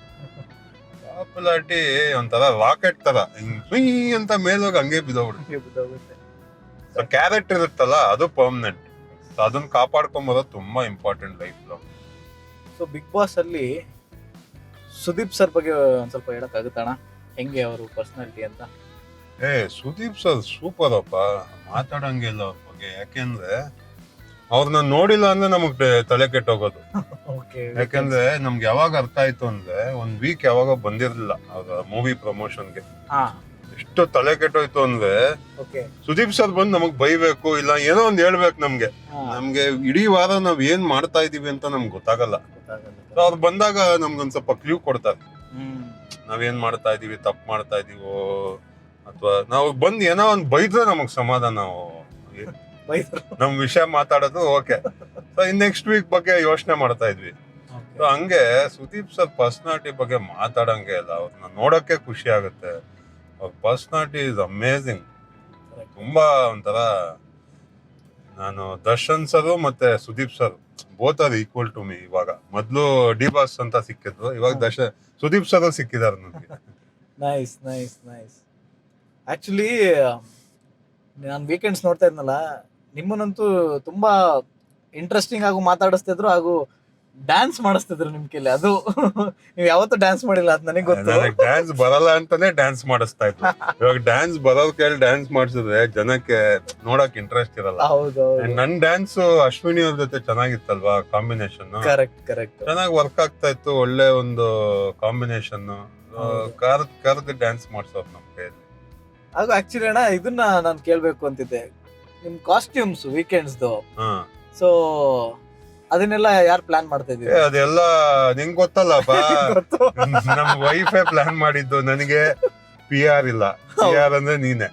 ಪಾಪ್ಯುಲಾರಿಟಿ ಒಂಥರ ರಾಕೆಟ್ ತರ ಹಿಂಗ್ ಅಂತ ಮೇಲೋಗಿ ಹಂಗೆ ಬಿದ್ದೋಗ್ಬಿಡುತ್ತೆ. ಸೊ ಕ್ಯಾರೆಕ್ಟರ್ ಇರುತ್ತಲ್ಲ ಅದು ಪರ್ಮನೆಂಟ್. ಸೊ ಅದನ್ನ ಕಾಪಾಡ್ಕೊಂಬರೋದು ತುಂಬಾ important life long. So Big boss ಅಲ್ಲಿ ಸುದೀಪ್ ಸರ್ ಬಗ್ಗೆ ಒಂದ್ ಸ್ವಲ್ಪ ಹೇಳಕ್ಕಾಗುತ್ತಣ್ಣ, ಹೆಂಗೆ ಅವರು ಪರ್ಸನಾಲಿಟಿ ಅಂತ? ಸುದೀಪ್ ಸರ್ ಸೂಪರ್ ಅಪ್ಪ, ಮಾತಾಡಂಗಿಲ್ಲ ಅವ್ರ ಬಗ್ಗೆ. ಯಾಕೆಂದ್ರೆ ಅವ್ರನ್ನ ನೋಡಿಲ್ಲ ಅಂದ್ರೆ ನಮಗ್ ತಲೆ ಕೆಟ್ಟೋಗೋದು. ಯಾಕಂದ್ರೆ ನಮ್ಗೆ ಯಾವಾಗ ಅರ್ಥ ಆಯ್ತು ಅಂದ್ರೆ, ಒಂದ್ ವೀಕ್ ಯಾವಾಗ ಬಂದಿರ್ಲಿಲ್ಲ ಅವ್ರ ಮೂವಿ ಪ್ರಮೋಷನ್ಗೆ. ಎಷ್ಟು ತಲೆ ಕೆಟ್ಟೋಯ್ತು ಅಂದ್ರೆ, ಸುದೀಪ್ ಸರ್ ಬಂದು ನಮಗ್ ಬೈಬೇಕು, ಇಲ್ಲ ಏನೋ ಒಂದ್ ಹೇಳ್ಬೇಕು ನಮ್ಗೆ. ನಮ್ಗೆ ಇಡೀ ವಾರ ನಾವ್ ಏನ್ ಮಾಡ್ತಾ ಇದೀವಿ ಅಂತ ನಮ್ಗೆ ಗೊತ್ತಾಗಲ್ಲ. ಅವ್ರು ಬಂದಾಗ ನಮ್ಗೊಂದ್ ಸ್ವಲ್ಪ ಕ್ಲೂ ಕೊಡ್ತಾರೆ, ನಾವೇನ್ ಮಾಡ್ತಾ ಇದೀವಿ, ತಪ್ಪು ಮಾಡ್ತಾ ಇದೀವೋ, ಅಥವಾ ನಾವು ಬಂದ್ ಏನೋ ಒಂದ್ ಬೈದ್ರೆ ನಮಗ್ ಸಮಾಧಾನ. ನಾವು ನಮ್ ವಿಷಯ ಮಾತಾಡೋದು okay. So in next week ಬಗ್ಗೆ ಯೋಚನೆ ಮಾಡ್ತಾ ಇದ್ವಿ. ಸೊ ಹಂಗೆ ಸುದೀಪ್ ಸರ್ ಪರ್ಸನಾಲಿಟಿ ಬಗ್ಗೆ ಮಾತಾಡಂಗೆ ಇಲ್ಲ, ಅವ್ರನ್ನ ನೋಡಕ್ಕೆ ಖುಷಿ ಆಗುತ್ತೆ. ಅವ್ರ ಪರ್ಸನಾಲಿಟಿ ಇಸ್ ಅಮೇಝಿಂಗ್. ತುಂಬಾ ಒಂಥರ, ನಾನು ದರ್ಶನ್ ಸರ್ ಮತ್ತೆ Sudeep sir both are equal to me. ಇವಾಗ ಮೊದ್ಲು ಡಿ ಬಾಸ್ ಅಂತ ಸಿಕ್ಕಿದ್ರು, ಇವಾಗ ಸುದೀಪ್ ಸರ್ ಸಿಕ್ಕಿದಾರೆ ನನಗೆ. Nice nice nice. ಆಕ್ಚುಲಿ ನಾನು ವೀಕೆಂಡ್ಸ್ ನೋಡ್ತಾ ಇದ್ನಲ್ಲ, ನಿಮ್ಮನ್ನಂತೂ ತುಂಬಾ ಇಂಟ್ರೆಸ್ಟಿಂಗ್ ಆಗಿ ಮಾತಾಡಿಸ್ತಿದ್ರು, ಹಾಗೂ ಡ್ಯಾನ್ಸ್ ಮಾಡಿಸ್ತಿದ್ರು ನಿಮ್ ಕೈಲಿ. ಅದು ನೀವು ಯಾವತ್ತೂ ಡ್ಯಾನ್ಸ್ ಮಾಡಿಲ್ಲ, ಅದು ನನಗೆ ಗೊತ್ತು. ಡ್ಯಾನ್ಸ್ ಬರಲ್ಲ ಅಂತಾನೆ ಡ್ಯಾನ್ಸ್ ಮಾಡಿಸ್ತಾ ಇದ್ರು. ಇವಾಗ ಡ್ಯಾನ್ಸ್ ಬರೋರ್ ಕೈಲಿ ಡ್ಯಾನ್ಸ್ ಮಾಡಿಸಿದ್ರೆ ಜನಕ್ಕೆ ನೋಡಕ್ ಇಂಟ್ರೆಸ್ಟ್ ಇರಲ್ಲ. ಹೌದು. ನನ್ ಡ್ಯಾನ್ಸ್ ಅಶ್ವಿನಿ ಅವ್ರ ಜೊತೆ ಚೆನ್ನಾಗಿತ್ತಲ್ವಾ, ಕಾಂಬಿನೇಷನ್ ಕರೆಕ್ಟ್ ಕರೆಕ್ಟ್, ಚೆನ್ನಾಗಿ ವರ್ಕ್ ಆಗ್ತಾ ಇತ್ತು. ಒಳ್ಳೆ ಒಂದು ಕಾಂಬಿನೇಷನ್, ಕರ್ದು ಡ್ಯಾನ್ಸ್ ಮಾಡ್ಸೋರು ನಮ್ ಕೈಯಲ್ಲಿ. ಹಾಗೂ ಆಕ್ಚುಲಿ ಅಣ್ಣ ಇದನ್ನ ನಾನು ಕೇಳ್ಬೇಕು ಅಂತಿದ್ದೆ, ನಿಮ್ ಕಾಸ್ಟ್ಯೂಮ್ಸ್ ವೀಕೆಂಡ್ಸ್ದು. ಸೊ ಅದನ್ನೆಲ್ಲ ಯಾರು ಪ್ಲಾನ್ ಮಾಡ್ತಾ ಇದ್ದೀವಿ? ಅದೆಲ್ಲ ನಿಂಗ್ ಗೊತ್ತಲ್ಲಪ್ಪ, ನಮ್ ವೈಫೇ ಪ್ಲಾನ್ ಮಾಡಿದ್ದು. ನನಗೆ PR ಇಲ್ಲ, PR ಅಂದ್ರೆ ನೀನೆ.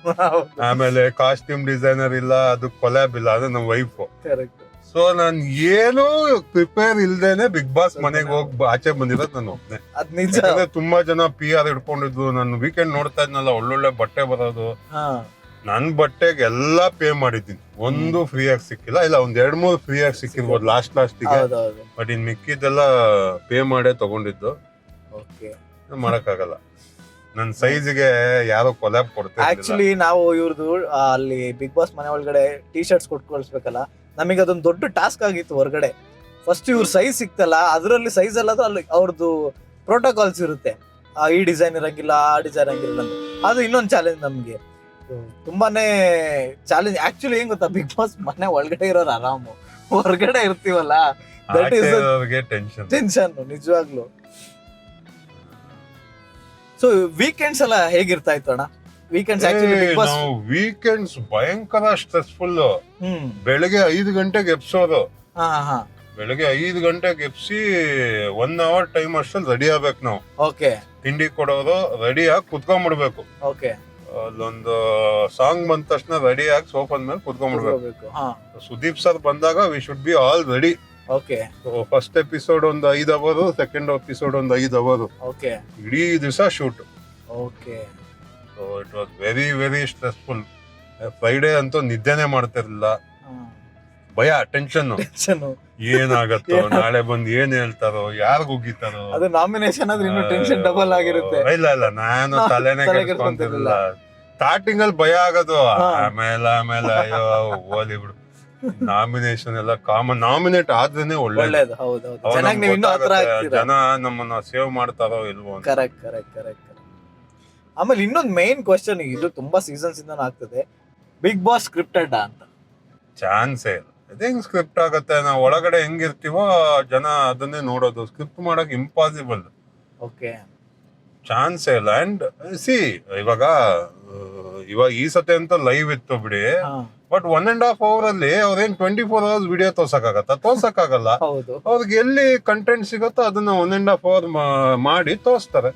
ಆಮೇಲೆ ಕಾಸ್ಟ್ಯೂಮ್ ಡಿಸೈನರ್ ಇಲ್ಲ, ಅದು ಕೊಲ್ಯಾಬ್ ಇಲ್ಲ, ಅದು ನಮ್ ವೈಫ್. ಸೊ ನಾನ್ ಏನು ಪ್ರಿಪೇರ್ ಇಲ್ದೇನೆ ಬಿಗ್ ಬಾಸ್ ಮನೆಗೆ ಹೋಗಿ ಆಚೆ ಬಂದಿರೋದು ನಾನು ಒಬ್ನೇ. ತುಂಬಾ ಜನ PR ಇಟ್ಕೊಂಡಿದ್ರು. ನಾನು ವೀಕೆಂಡ್ ನೋಡ್ತಾ ಇದ್ನಲ್ಲ, ಒಳ್ಳೊಳ್ಳೆ ಬಟ್ಟೆ ಬರೋದು, ನನ್ ಬಟ್ಟೆಗೆ ಎಲ್ಲಾ ಪೇ ಮಾಡಿದ್ದೀನಿ, ಒಂದು ಫ್ರೀ ಆಗಿ ಸಿಕ್ಕಿಲ್ಲ. ಇಲ್ಲ ಒಂದ್ 2-3 ಫ್ರೀ ಆಗಿ ಸಿಕ್ಕಿರ್ಬೋದು ಲಾಸ್ಟಿಗೆ, ಹೌದೌದು. ಬಟ್ ಇನ್ ಮಿಕ್ಕಿದ್ದೆಲ್ಲ ಪೇ ಮಾಡೇ ತಗೊಂಡಿದ್ದು. ಓಕೆ. ಮಾಡಕ್ಕಾಗಲ್ಲ, ನನ್ ಸೈಜ್ಗೆ ಯಾರೋ ಕೊಲ್ಯಾಬ್ ಕೊಡ್ತಾರೆ. ಆಕ್ಚುಲಿ ನಾವು ಇವ್ರದ್ದು ಅಲ್ಲಿ ಬಿಗ್ ಬಾಸ್ ಮನೆ ಒಳಗಡೆ ಟಿ ಶರ್ಟ್ಸ್ ಕೊಟ್ಕೊಳ್ಸ್ಬೇಕಲ್ಲ, ನಮಗೆ ಅದೊಂದು ದೊಡ್ಡ ಟಾಸ್ಕ್ ಆಗಿತ್ತು ಹೊರಗಡೆ. ಫಸ್ಟ್ ಇವ್ರ ಸೈಜ್ ಸಿಕ್ತಲ್ಲ, ಅದರಲ್ಲಿ ಸೈಜ್ ಅಲ್ಲ ಅಲ್ಲಿ ಅವ್ರದ್ದು ಪ್ರೋಟೋಕಾಲ್ಸ್ ಇರುತ್ತೆ, ಈ ಡಿಸೈನ್ ಇರಂಗಿಲ್ಲ, ಆ ಡಿಸೈನ್ ಇರಂಗಿಲ್ಲ ಅಂತ. ಅದು ಇನ್ನೊಂದು ಚಾಲೆಂಜ್ ನಮ್ಗೆ, ತುಂಬಾನೇ ಚಾಲೆಂಜ್. ಆಕ್ಚುಲಿ ಏನ್ ಗೊತ್ತಾ, ಬಿಗ್ ಬಾಸ್ ಮನೆ ಒಳಗಡೆ ಇರೋರು ಆರಾಮು, ಹೊರಗಡೆ ಇರ್ತೀವಲ್ಲ ದಟ್ ಈಸ್ ಟೆನ್ಷನ್ ನಿಜವಾಗ್ಲು. ಸೊ ವೀಕೆಂಡ್ಸ್ ಎಲ್ಲ ಹೇಗಿರ್ತಾ ಇತ್ತು ಅಣ್ಣ? Weekends actually Big Boss weekends ಭಯಂಕರ ಸ್ಟ್ರೆಸ್ಫುಲ್. ಬೆಳಗ್ಗೆ 5 ಗಂಟೆಗೆ ಎಪ್ಸೋದು, ಬೆಳಗ್ಗೆ 5 ಗಂಟೆಗೆ ಎಪ್ಸಿ 1 ಅವರ್ ಟೈಮ್ ಅಷ್ಟಲ್ಲಿ ರೆಡಿ ಆಗ್ಬೇಕು ನಾವು. ಓಕೆ. ತಿಂಡಿ ಕೊಡೋದು, ರೆಡಿ ಆಗಿ ಕುತ್ಕೊಂಡ್ಬಿಡ್ಬೇಕು. ಓಕೆ. ಅಲ್ಲೊಂದು ಸಾಂಗ್ ಬಂದ ತಕ್ಷಣ ರೆಡಿ ಆಗಿ ಸೋಫಾದ ಮೇಲೆ ಕುತ್ಕೊಂಡ್ಬಿಡ್ಬೇಕು. ಸುದೀಪ್ ಸರ್ ಬಂದಾಗ we should be all ready. Okay. First episode ಒಂದು 5 ಅವರ್, ಸೆಕೆಂಡ್ ಎಪಿಸೋಡ್ ಒಂದು 5 ಅವರ್. ಓಕೆ. ಇಡೀ ದಿವಸ shoot. Okay. So it was very very stressful. Friday ಅಂತೂ ನಿದ್ದೆನೆ ಮಾಡ್ತಿರ್ಲಿಲ್ಲ, ಭಯ, ಟೆನ್ಷನ್. ಏನಾಗತ್ತೋ, ನಾಳೆ ಬಂದು ಏನ್ ಹೇಳ್ತಾರೋ, ಯಾರಿಗ ಉಗಿತಾರೋ. ಅದು ನಾಮಿನೇಷನ್ ಆದ್ರೆ ಇನ್ನೂ ಟೆನ್ಷನ್ ಡಬಲ್ ಆಗಿರುತ್ತೆ. ಇಲ್ಲ ನಾನು ತಲೆನೇ ಕೆಡಿಸ್ಕೊಂತಿರ್ಲಿಲ್ಲ. ಸ್ಟಾರ್ಟಿಂಗ್ ಅಲ್ಲಿ ಭಯ ಆಗೋದು, ಆಮೇಲೆ ಅಯ್ಯೋ ಹೋಲಿ ಬಿಡು, ನಾಮಿನೇಷನ್ ಎಲ್ಲ ಕಾಮನ್. ನಾಮಿನೇಟ್ ಆದ್ರೇನೆ ಒಳ್ಳೇದು. ಜನ ನಮ್ಮನ್ನ ಸೇವ್ ಮಾಡ್ತಾರೋ ಇಲ್ವೋ. ಕರೆಕ್ಟ್. ಆಮೇಲೆ ಇನ್ನೊಂದು ಮೈನ್ ಕ್ವಶನ್, ಇದು ತುಂಬಾ ಸೀಸನ್ಸ್ ಇಂದ ಆಗ್ತದೆ, ಬಿಗ್ ಬಾಸ್ ಸ್ಕ್ರಿಪ್ಟೆಡ್ ಅಂತ? ಚಾನ್ಸೇ ಇಲ್ಲ. ಹೆಂಗ್ ಸ್ಕ್ರಿಪ್ಟ್ ಆಗತ್ತೆ? ನಾವು ಒಳಗಡೆ ಹೆಂಗಿರ್ತೀವೋ ಜನ ಅದನ್ನೇ ನೋಡೋದು. ಸ್ಕ್ರಿಪ್ಟ್ ಮಾಡಕ್ ಇಂಪಾಸಿಬಲ್. ಓಕೆ. ಚಾನ್ಸೇ ಇಲ್ಲ. ಅಂಡ್ ಸಿ, ಇವಾಗ ಈ ಸತಿ ಅಂತ ಲೈವ್ ಇತ್ತು ಬಿಡಿ, ಬಟ್ 1.5 hour ಅಲ್ಲಿ ಅವ್ರೇನ್ 24 hours ವಿಡಿಯೋ ತೋರ್ಸಕ್ಕಾಗಲ್ಲ. ಅವ್ರಿಗೆ ಎಲ್ಲಿ ಕಂಟೆಂಟ್ ಸಿಗುತ್ತೋ ಅದನ್ನ 1.5 hour ಮಾಡಿ ತೋರಿಸ್ತಾರೆ.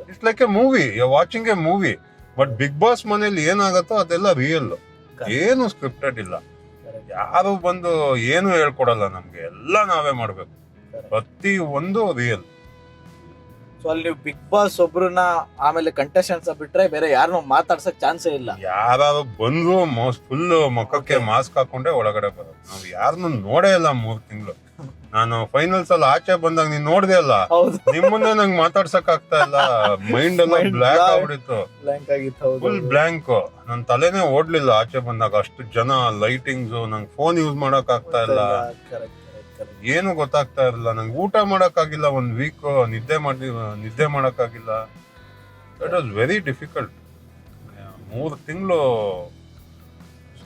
It's like a movie, watching a movie. But Big Boss ಮನೇಲಿ ಏನಾಗತ್ತೋ ಅದೆಲ್ಲ ರಿಯಲ್, ಏನು ಸ್ಕ್ರಿಪ್ಟೆಡ್ ಇಲ್ಲ. ಯಾರು ಬಂದು ಏನು ಹೇಳ್ಕೊಡಲ್ಲ ನಮ್ಗೆ, ಎಲ್ಲ ನಾವೇ ಮಾಡ್ಬೇಕು, ಪ್ರತಿ ಒಂದು ರಿಯಲ್. ಸೊ ಅಲ್ಲಿ ನೀವು ಬಿಗ್ ಬಾಸ್ ಒಬ್ರನ್ನ ಆಮೇಲೆ ಕಂಟೆಸ್ಟೆಂಟ್ಸ್ ಬಿಟ್ರೆ ಬೇರೆ ಯಾರನ್ನೂ ಮಾತಾಡ್ಸಕ್ ಚಾನ್ಸೇ ಇಲ್ಲ. ಯಾರು ಬಂದ್ರು ಫುಲ್ ಮುಖಕ್ಕೆ ಮಾಸ್ಕ್ ಹಾಕೊಂಡೆ ಒಳಗಡೆ ಬರೋದು. ನಾವ್ ಯಾರನ್ನು ನೋಡೇ ಇಲ್ಲ 3 ತಿಂಗಳು. ನಾನು ಫೈನಲ್ಸ್ ಅಲ್ಲಿ ಆಚೆ ಬಂದಾಗ ನೀನ್ ನೋಡ್ದೆ ಅಲ್ಲ, ನಿಮ್ಮನ್ನ ನಂಗೆ ಮಾತಾಡ್ಸಕ್ ಆಗ್ತಾ ಇಲ್ಲ. ಮೈಂಡ್ ಎಲ್ಲ ಬ್ಲಾಕ್ ಆಗ್ಬಿಟ್ಟಿತ್ತು, ಫುಲ್ ಬ್ಲಾಂಕ್. ನನ್ ತಲೆನೇ ಓಡ್ಲಿಲ್ಲ ಆಚೆ ಬಂದಾಗ. ಅಷ್ಟು ಜನ, ಲೈಟಿಂಗ್ಸ್, ನಂಗೆ ಫೋನ್ ಯೂಸ್ ಮಾಡಕ್ ಆಗ್ತಾ ಇಲ್ಲ, ಏನು ಗೊತ್ತಾಗ್ತಾ ಇರಲಿಲ್ಲ. ನಂಗೆ ಊಟ ಮಾಡಕ್ ಆಗಿಲ್ಲ 1 ವೀಕ್, ನಿದ್ದೆ ಮಾಡಕ್ ಆಗಿಲ್ಲ. That was very difficult. 3 ತಿಂಗಳು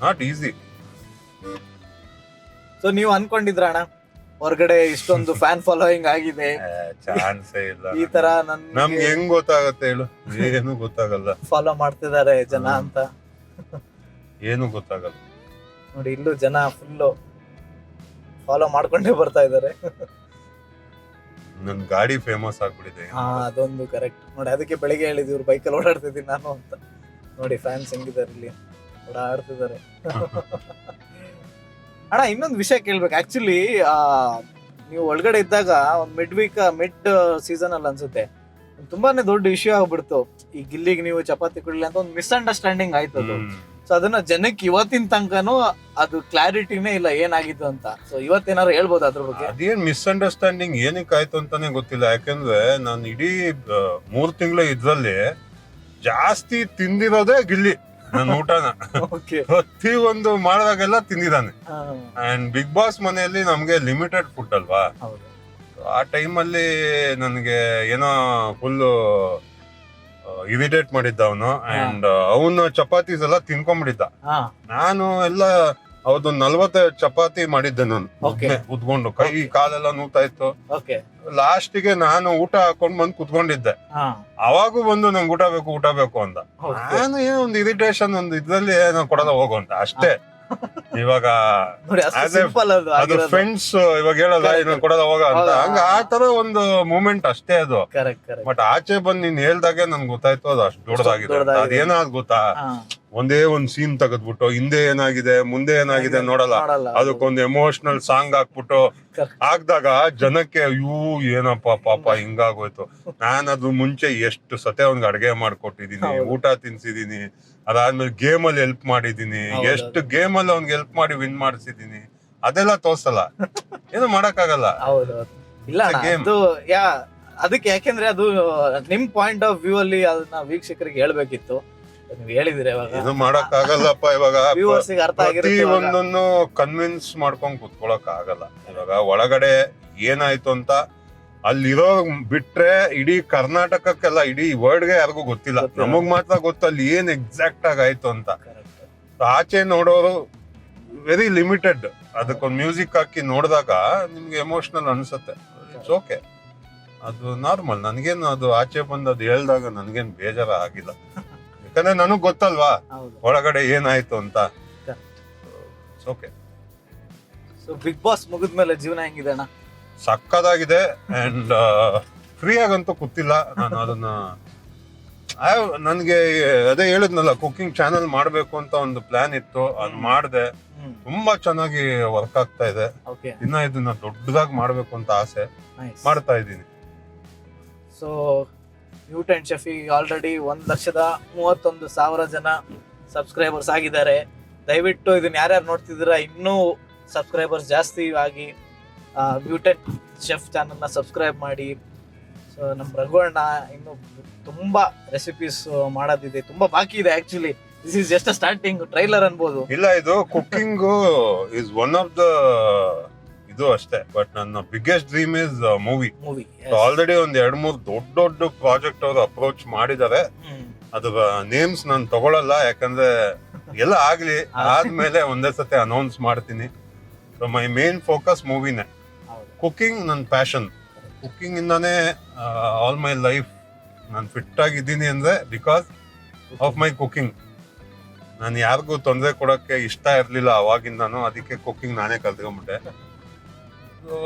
ನಾಟ್ ಈಸಿ. ಸೊ ನೀವು ಅನ್ಕೊಂಡಿದ್ರಣ್ಣ ಹೊರಗಡೆ ಇಷ್ಟೊಂದು ಫ್ಯಾನ್ ಫಾಲೋಯಿಂಗ್ ಆಗಿದೆ? ಚಾನ್ಸೇ ಇಲ್ಲ. ಈ ತರ ನಮ್ಗೆ ಹೆಂಗ್ ಗೊತ್ತಾಗತ್ತೆ ಹೇಳು? ಏನು ಗೊತ್ತಾಗಲ್ಲ. ಫಾಲೋ ಮಾಡ್ತಿದ್ದಾರೆ ಜನ ಅಂತ ಏನು ಗೊತ್ತಾಗಲ್ಲ. ನೋಡಿ, ಇಲ್ಲೂ ಜನ ಫುಲ್ಲು ಫಾಲೋ ಮಾಡ್ಕೊಂಡೇ ಬರ್ತಾ ಇದಾರೆ. ನನ್ ಗಾಡಿ ಫೇಮಸ್ ಆಗ್ಬಿಟ್ಟಿದೆ. ಅದೊಂದು ಕರೆಕ್ಟ್ ನೋಡಿ. ಅದಕ್ಕೆ ಬೆಳಿಗ್ಗೆ ಹೇಳಿದ್ವಿ ಇವ್ರು ಬೈಕಲ್ಲಿ ಓಡಾಡ್ತಿದ್ದೀನಿ ನಾನು ಅಂತ. ನೋಡಿ ಫ್ಯಾನ್ಸ್ ಹೆಂಗಿದ್ದಾರೆ, ಇಲ್ಲಿ ಓಡಾಡ್ತಿದ್ದಾರೆ. ಅಣ್ಣ ಇನ್ನೊಂದು ವಿಷಯ ಕೇಳ್ಬೇಕು. ಆಕ್ಚುಲಿ ನೀವು ಒಳಗಡೆ ಇದ್ದಾಗ ಒಂದು ಮಿಡ್ ಸೀಸನ್ ಅಲ್ಲಿ ಅನ್ಸುತ್ತೆ ತುಂಬಾನೇ ದೊಡ್ಡ ಇಶ್ಯೂ ಆಗ್ಬಿಡ್ತು. ಈ ಗಿಲ್ಲಿಗೆ ನೀವು ಚಪಾತಿ ಕೊಡ್ಲಿ ಅಂತ ಒಂದು ಮಿಸ್ಅಂಡರ್ಸ್ಟ್ಯಾಂಡಿಂಗ್ ಆಯ್ತು ಅದು. ಸೊ ಅದನ್ನ ಜನಕ್ಕೆ ಇವತ್ತಿನ ತನಕನೂ ಅದು ಕ್ಲಾರಿಟಿನೇ ಇಲ್ಲ ಏನಾಗಿತ್ತು ಅಂತ. ಸೊ ಇವತ್ತೇನಾದ್ರು ಹೇಳ್ಬೋದು ಅದ್ರ ಬಗ್ಗೆ? ಅದೇನ್ ಮಿಸ್ಅಂಡರ್ಸ್ಟ್ಯಾಂಡಿಂಗ್ ಏನಕ್ಕೆ ಆಯ್ತು ಅಂತಾನೆ ಗೊತ್ತಿಲ್ಲ. ಯಾಕಂದ್ರೆ ನಾನು ಇಡೀ 3 ತಿಂಗಳ ಇದ್ರಲ್ಲಿ ಜಾಸ್ತಿ ತಿಂದಿರೋದೇ ಗಿಲ್ಲಿ. ನನ್ನ ಊಟನ ಪ್ರತಿ ಒಂದು ಮಾಡಿದಾಗೆಲ್ಲ ತಿಂದಿದ್ದಾನೆ. ಅಂಡ್ ಬಿಗ್ ಬಾಸ್ ಮನೆಯಲ್ಲಿ ನಮ್ಗೆ ಲಿಮಿಟೆಡ್ ಫುಡ್ ಅಲ್ವಾ, ಆ ಟೈಮಲ್ಲಿ ನನಗೆ ಏನೋ ಫುಲ್ ಇರಿಟೇಟ್ ಮಾಡಿದ್ದ ಅವನು. ಅಂಡ್ ಅವನು ಚಪಾತೀಸ್ ಎಲ್ಲ ತಿನ್ಕೊಂಡ್ಬಿಟ್ಟಿದ್ದ. ನಾನು ಎಲ್ಲ ಅವತ್ತು 40 ಚಪಾತಿ ಮಾಡಿದ್ದೆ ನಾನು ಕುತ್ಕೊಂಡು. ಕೈ ಕಾಲೆಲ್ಲ ನೋವ್ತಾ ಇತ್ತು. ಲಾಸ್ಟಿಗೆ ನಾನು ಊಟ ಹಾಕೊಂಡ್ ಬಂದು ಕುತ್ಕೊಂಡಿದ್ದೆ. ಅವಾಗೂ ಬಂದು ನಂಗೆ ಊಟ ಬೇಕು ಅಂದ. ನಾನು ಏನೋ ಒಂದು ಇರಿಟೇಷನ್, ಒಂದು ಇದ್ರಲ್ಲಿ ಏನೋ ಕೊಡಲ್ಲ ಹೋಗು ಅಂತ ಅಷ್ಟೇ. ಇವಾಗ ಅದು ಫ್ರೆಂಡ್ಸ್ ಇವಾಗ ಹೇಳಲ್ಲ ಏನೋ ಕೊಡಲ್ಲ ಹೋಗ ಅಂತ, ಹಂಗ ಆ ತರ ಒಂದು ಮೂಮೆಂಟ್ ಅಷ್ಟೇ ಅದು. ಬಟ್ ಆಚೆ ಬಂದ್ ನೀನ್ ಹೇಳ್ದಾಗೆ ನನ್ಗೆ ಗೊತ್ತಾಯ್ತು ಅದು ಅಷ್ಟು ದೊಡ್ಡದಾಗಿದೆ. ಅದೇನಾದ್ ಗೊತ್ತಾ, ಒಂದೇ ಒಂದ್ ಸೀನ್ ತೆಗೆದ್ಬಿಟ್ಟು ಹಿಂದೆ ಏನಾಗಿದೆ ಮುಂದೆ ಏನಾಗಿದೆ ನೋಡಲ್ಲ. ಅದಕ್ಕೊಂದು ಎಮೋಷನಲ್ ಸಾಂಗ್ ಹಾಕ್ಬಿಟ್ಟು ಹಾಕ್ದಾಗ ಜನಕ್ಕೆ ಅಯ್ಯೋ ಏನಪ್ಪ ಪಾಪ ಹಿಂಗಾಗೋಯ್ತು. ನಾನ್ ಅದು ಮುಂಚೆ ಎಷ್ಟು ಸತೆ ಅವ್ನಿಗೆ ಅಡ್ಗೆ ಮಾಡ್ಕೊಟ್ಟಿದೀನಿ, ಊಟ ತಿನ್ಸಿದೀನಿ, ಅದಾದ್ಮೇಲೆ ಗೇಮ್ ಅಲ್ಲಿ ಹೆಲ್ಪ್ ಮಾಡಿದೀನಿ, ಎಷ್ಟು ಗೇಮ್ ಅಲ್ಲಿ ಅವ್ನಿಗೆ ಹೆಲ್ಪ್ ಮಾಡಿ ವಿನ್ ಮಾಡಿಸಿದೀನಿ, ಅದೆಲ್ಲ ತೋರ್ಸಲ್ಲ. ಏನು ಮಾಡಕ್ಕಾಗಲ್ಲ. ಇಲ್ಲ ಅದಕ್ಕೆ ಯಾಕೆಂದ್ರೆ ಅದು ನಿಮ್ ಪಾಯಿಂಟ್ ಆಫ್ ವ್ಯೂ ಅಲ್ಲಿ ಅದನ್ನ ವೀಕ್ಷಕರಿಗೆ ಹೇಳ್ಬೇಕಿತ್ತು. ನೀವ್ ಹೇಳಿದಿರ ಏನು ಮಾಡಕ್ಕಾಗಲ್ಲಪ್ಪ. ಇವಾಗ ಅರ್ಥ ಪ್ರತಿ ಒಂದನ್ನು ಕನ್ವಿನ್ಸ್ ಮಾಡ್ಕೊಂಡ್ ಕುತ್ಕೊಳಕ್ ಆಗಲ್ಲ. ಇವಾಗ ಒಳಗಡೆ ಏನಾಯ್ತು ಅಂತ ಅಲ್ಲಿರೋ ಬಿಟ್ರೆ ಇಡೀ ಕರ್ನಾಟಕಕ್ಕೆಲ್ಲ, ಇಡೀ ವರ್ಲ್ಡ್ಗೆ ಯಾರಿಗೂ ಗೊತ್ತಿಲ್ಲ. ನಮಗ್ ಮಾತ್ರ ಗೊತ್ತು ಅಲ್ಲಿ ಏನ್ ಎಕ್ಸಾಕ್ಟ್ ಆಗಿ ಆಯ್ತು ಅಂತ. ಆಚೆ ನೋಡೋರು ವೆರಿ ಲಿಮಿಟೆಡ್. ಅದಕ್ಕೊಂದು ಮ್ಯೂಸಿಕ್ ಹಾಕಿ ನೋಡಿದಾಗ ನಿಮ್ಗೆ ಎಮೋಷನಲ್ ಅನ್ಸುತ್ತೆ. ಇಟ್ಸ್ ಓಕೆ, ಅದು ನಾರ್ಮಲ್. ನನ್ಗೇನು ಅದು ಆಚೆ ಬಂದು ಅದು ಹೇಳ್ದಾಗ ನನ್ಗೇನು ಬೇಜಾರ ಆಗಿಲ್ಲ. ಯಾಕಂದ್ರೆ ನನಗ್ ಗೊತ್ತಲ್ವಾ ಒಳಗಡೆ ಏನಾಯ್ತು ಅಂತ. ಓಕೆ. ಸೊ ಬಿಗ್ ಬಾಸ್ ಮುಗಿದ್ಮೇಲೆ ಜೀವನ ಹೆಂಗಿದೆ ಅಣ್ಣ? ಸಕ್ಕದಾಗಿದೆ. ಅಂಡ್ ಫ್ರೀ ಆಗಂತೂ ಕೂತಿಲ್ಲ ನಾನು. ಅದನ್ನ ನನ್ಗೆ ಅದೇ ಹೇಳಿದ್ನಲ್ಲ, ಕುಕಿಂಗ್ ಚಾನೆಲ್ ಮಾಡ್ಬೇಕು ಅಂತ ಒಂದು ಪ್ಲಾನ್ ಇತ್ತು. ಅದು ಮಾಡಿದೆ. ತುಂಬಾ ಚೆನ್ನಾಗಿ ವರ್ಕ್ ಆಗ್ತಾ ಇದೆ. ಇನ್ನ ಇದನ್ನ ದೊಡ್ಡದಾಗಿ ಮಾಡ್ಬೇಕು ಅಂತ ಆಸೆ ಮಾಡ್ತಾ ಇದ್ದೀನಿ. So mute and Shefi already 1,31,000 ಜನ ಸಬ್ಸ್ಕ್ರೈಬರ್ಸ್ ಆಗಿದ್ದಾರೆ. ದಯವಿಟ್ಟು ಇದನ್ನ ಯಾರ್ಯಾರು ನೋಡ್ತಿದ್ದೀರಾ ಇನ್ನೂ ಸಬ್ಸ್ಕ್ರೈಬರ್ಸ್ ಜಾಸ್ತಿ ಆಗಿ ಮ್ಯೂಟ್ ಅಂಡ್ ಶೆಫ್ ಚಾನಲ್ನ ಸಬ್ಸ್ಕ್ರೈಬ್ ಮಾಡಿ. ಸೊ ನಮ್ಮ ರಘು ಅಣ್ಣ ಇನ್ನು ತುಂಬಾ ರೆಸಿಪೀಸ್ ಮಾಡೋದಿದೆ, ತುಂಬಾ ಬಾಕಿ ಇದೆ. Actually this is just starting trailer ಅನ್ಬೋದು. ಇಲ್ಲ, ಇದು cooking is one of the ಇದು ಅಷ್ಟೇ. ಬಟ್ ನನ್ನ biggest dream is movie. Already ಒಂದ್ 2-3 ದೊಡ್ಡ ಪ್ರಾಜೆಕ್ಟ್ ಅವರು ಅಪ್ರೋಚ್ ಮಾಡಿದ್ದಾರೆ. ಅದರ ನೇಮ್ಸ್ ನಾನು ತಗೊಳಲ್ಲ, ಯಾಕಂದ್ರೆ ಎಲ್ಲ ಆಗ್ಲಿ ಆದ್ಮೇಲೆ ಒಂದೇ ಸತಿ ಅನೌನ್ಸ್ ಮಾಡ್ತೀನಿ. ಸೊ ಮೈ ಮೇನ್ ಫೋಕಸ್ ಮೂವಿನೇ. ಕುಕಿಂಗ್ ನನ್ನ ಪ್ಯಾಷನ್. ಕುಕಿಂಗ್ ಇಂದಾನೇ ಆಲ್ ಮೈ ಲೈಫ್ ನಾನು ಫಿಟ್ ಆಗಿದ್ದೀನಿ ಅಂದ್ರೆ ಬಿಕಾಸ್ ಆಫ್ ಮೈ ಕುಕಿಂಗ್. ನಾನು ಯಾರಿಗೂ ತೊಂದರೆ ಕೊಡೋಕ್ಕೆ ಇಷ್ಟ ಇರಲಿಲ್ಲ ಅವಾಗಿಂದಾನು. ಅದಕ್ಕೆ ಕುಕಿಂಗ್ ನಾನೇ ಕಲ್ತ್ಕೊಂಡ್ಬಿಟ್ಟೆ.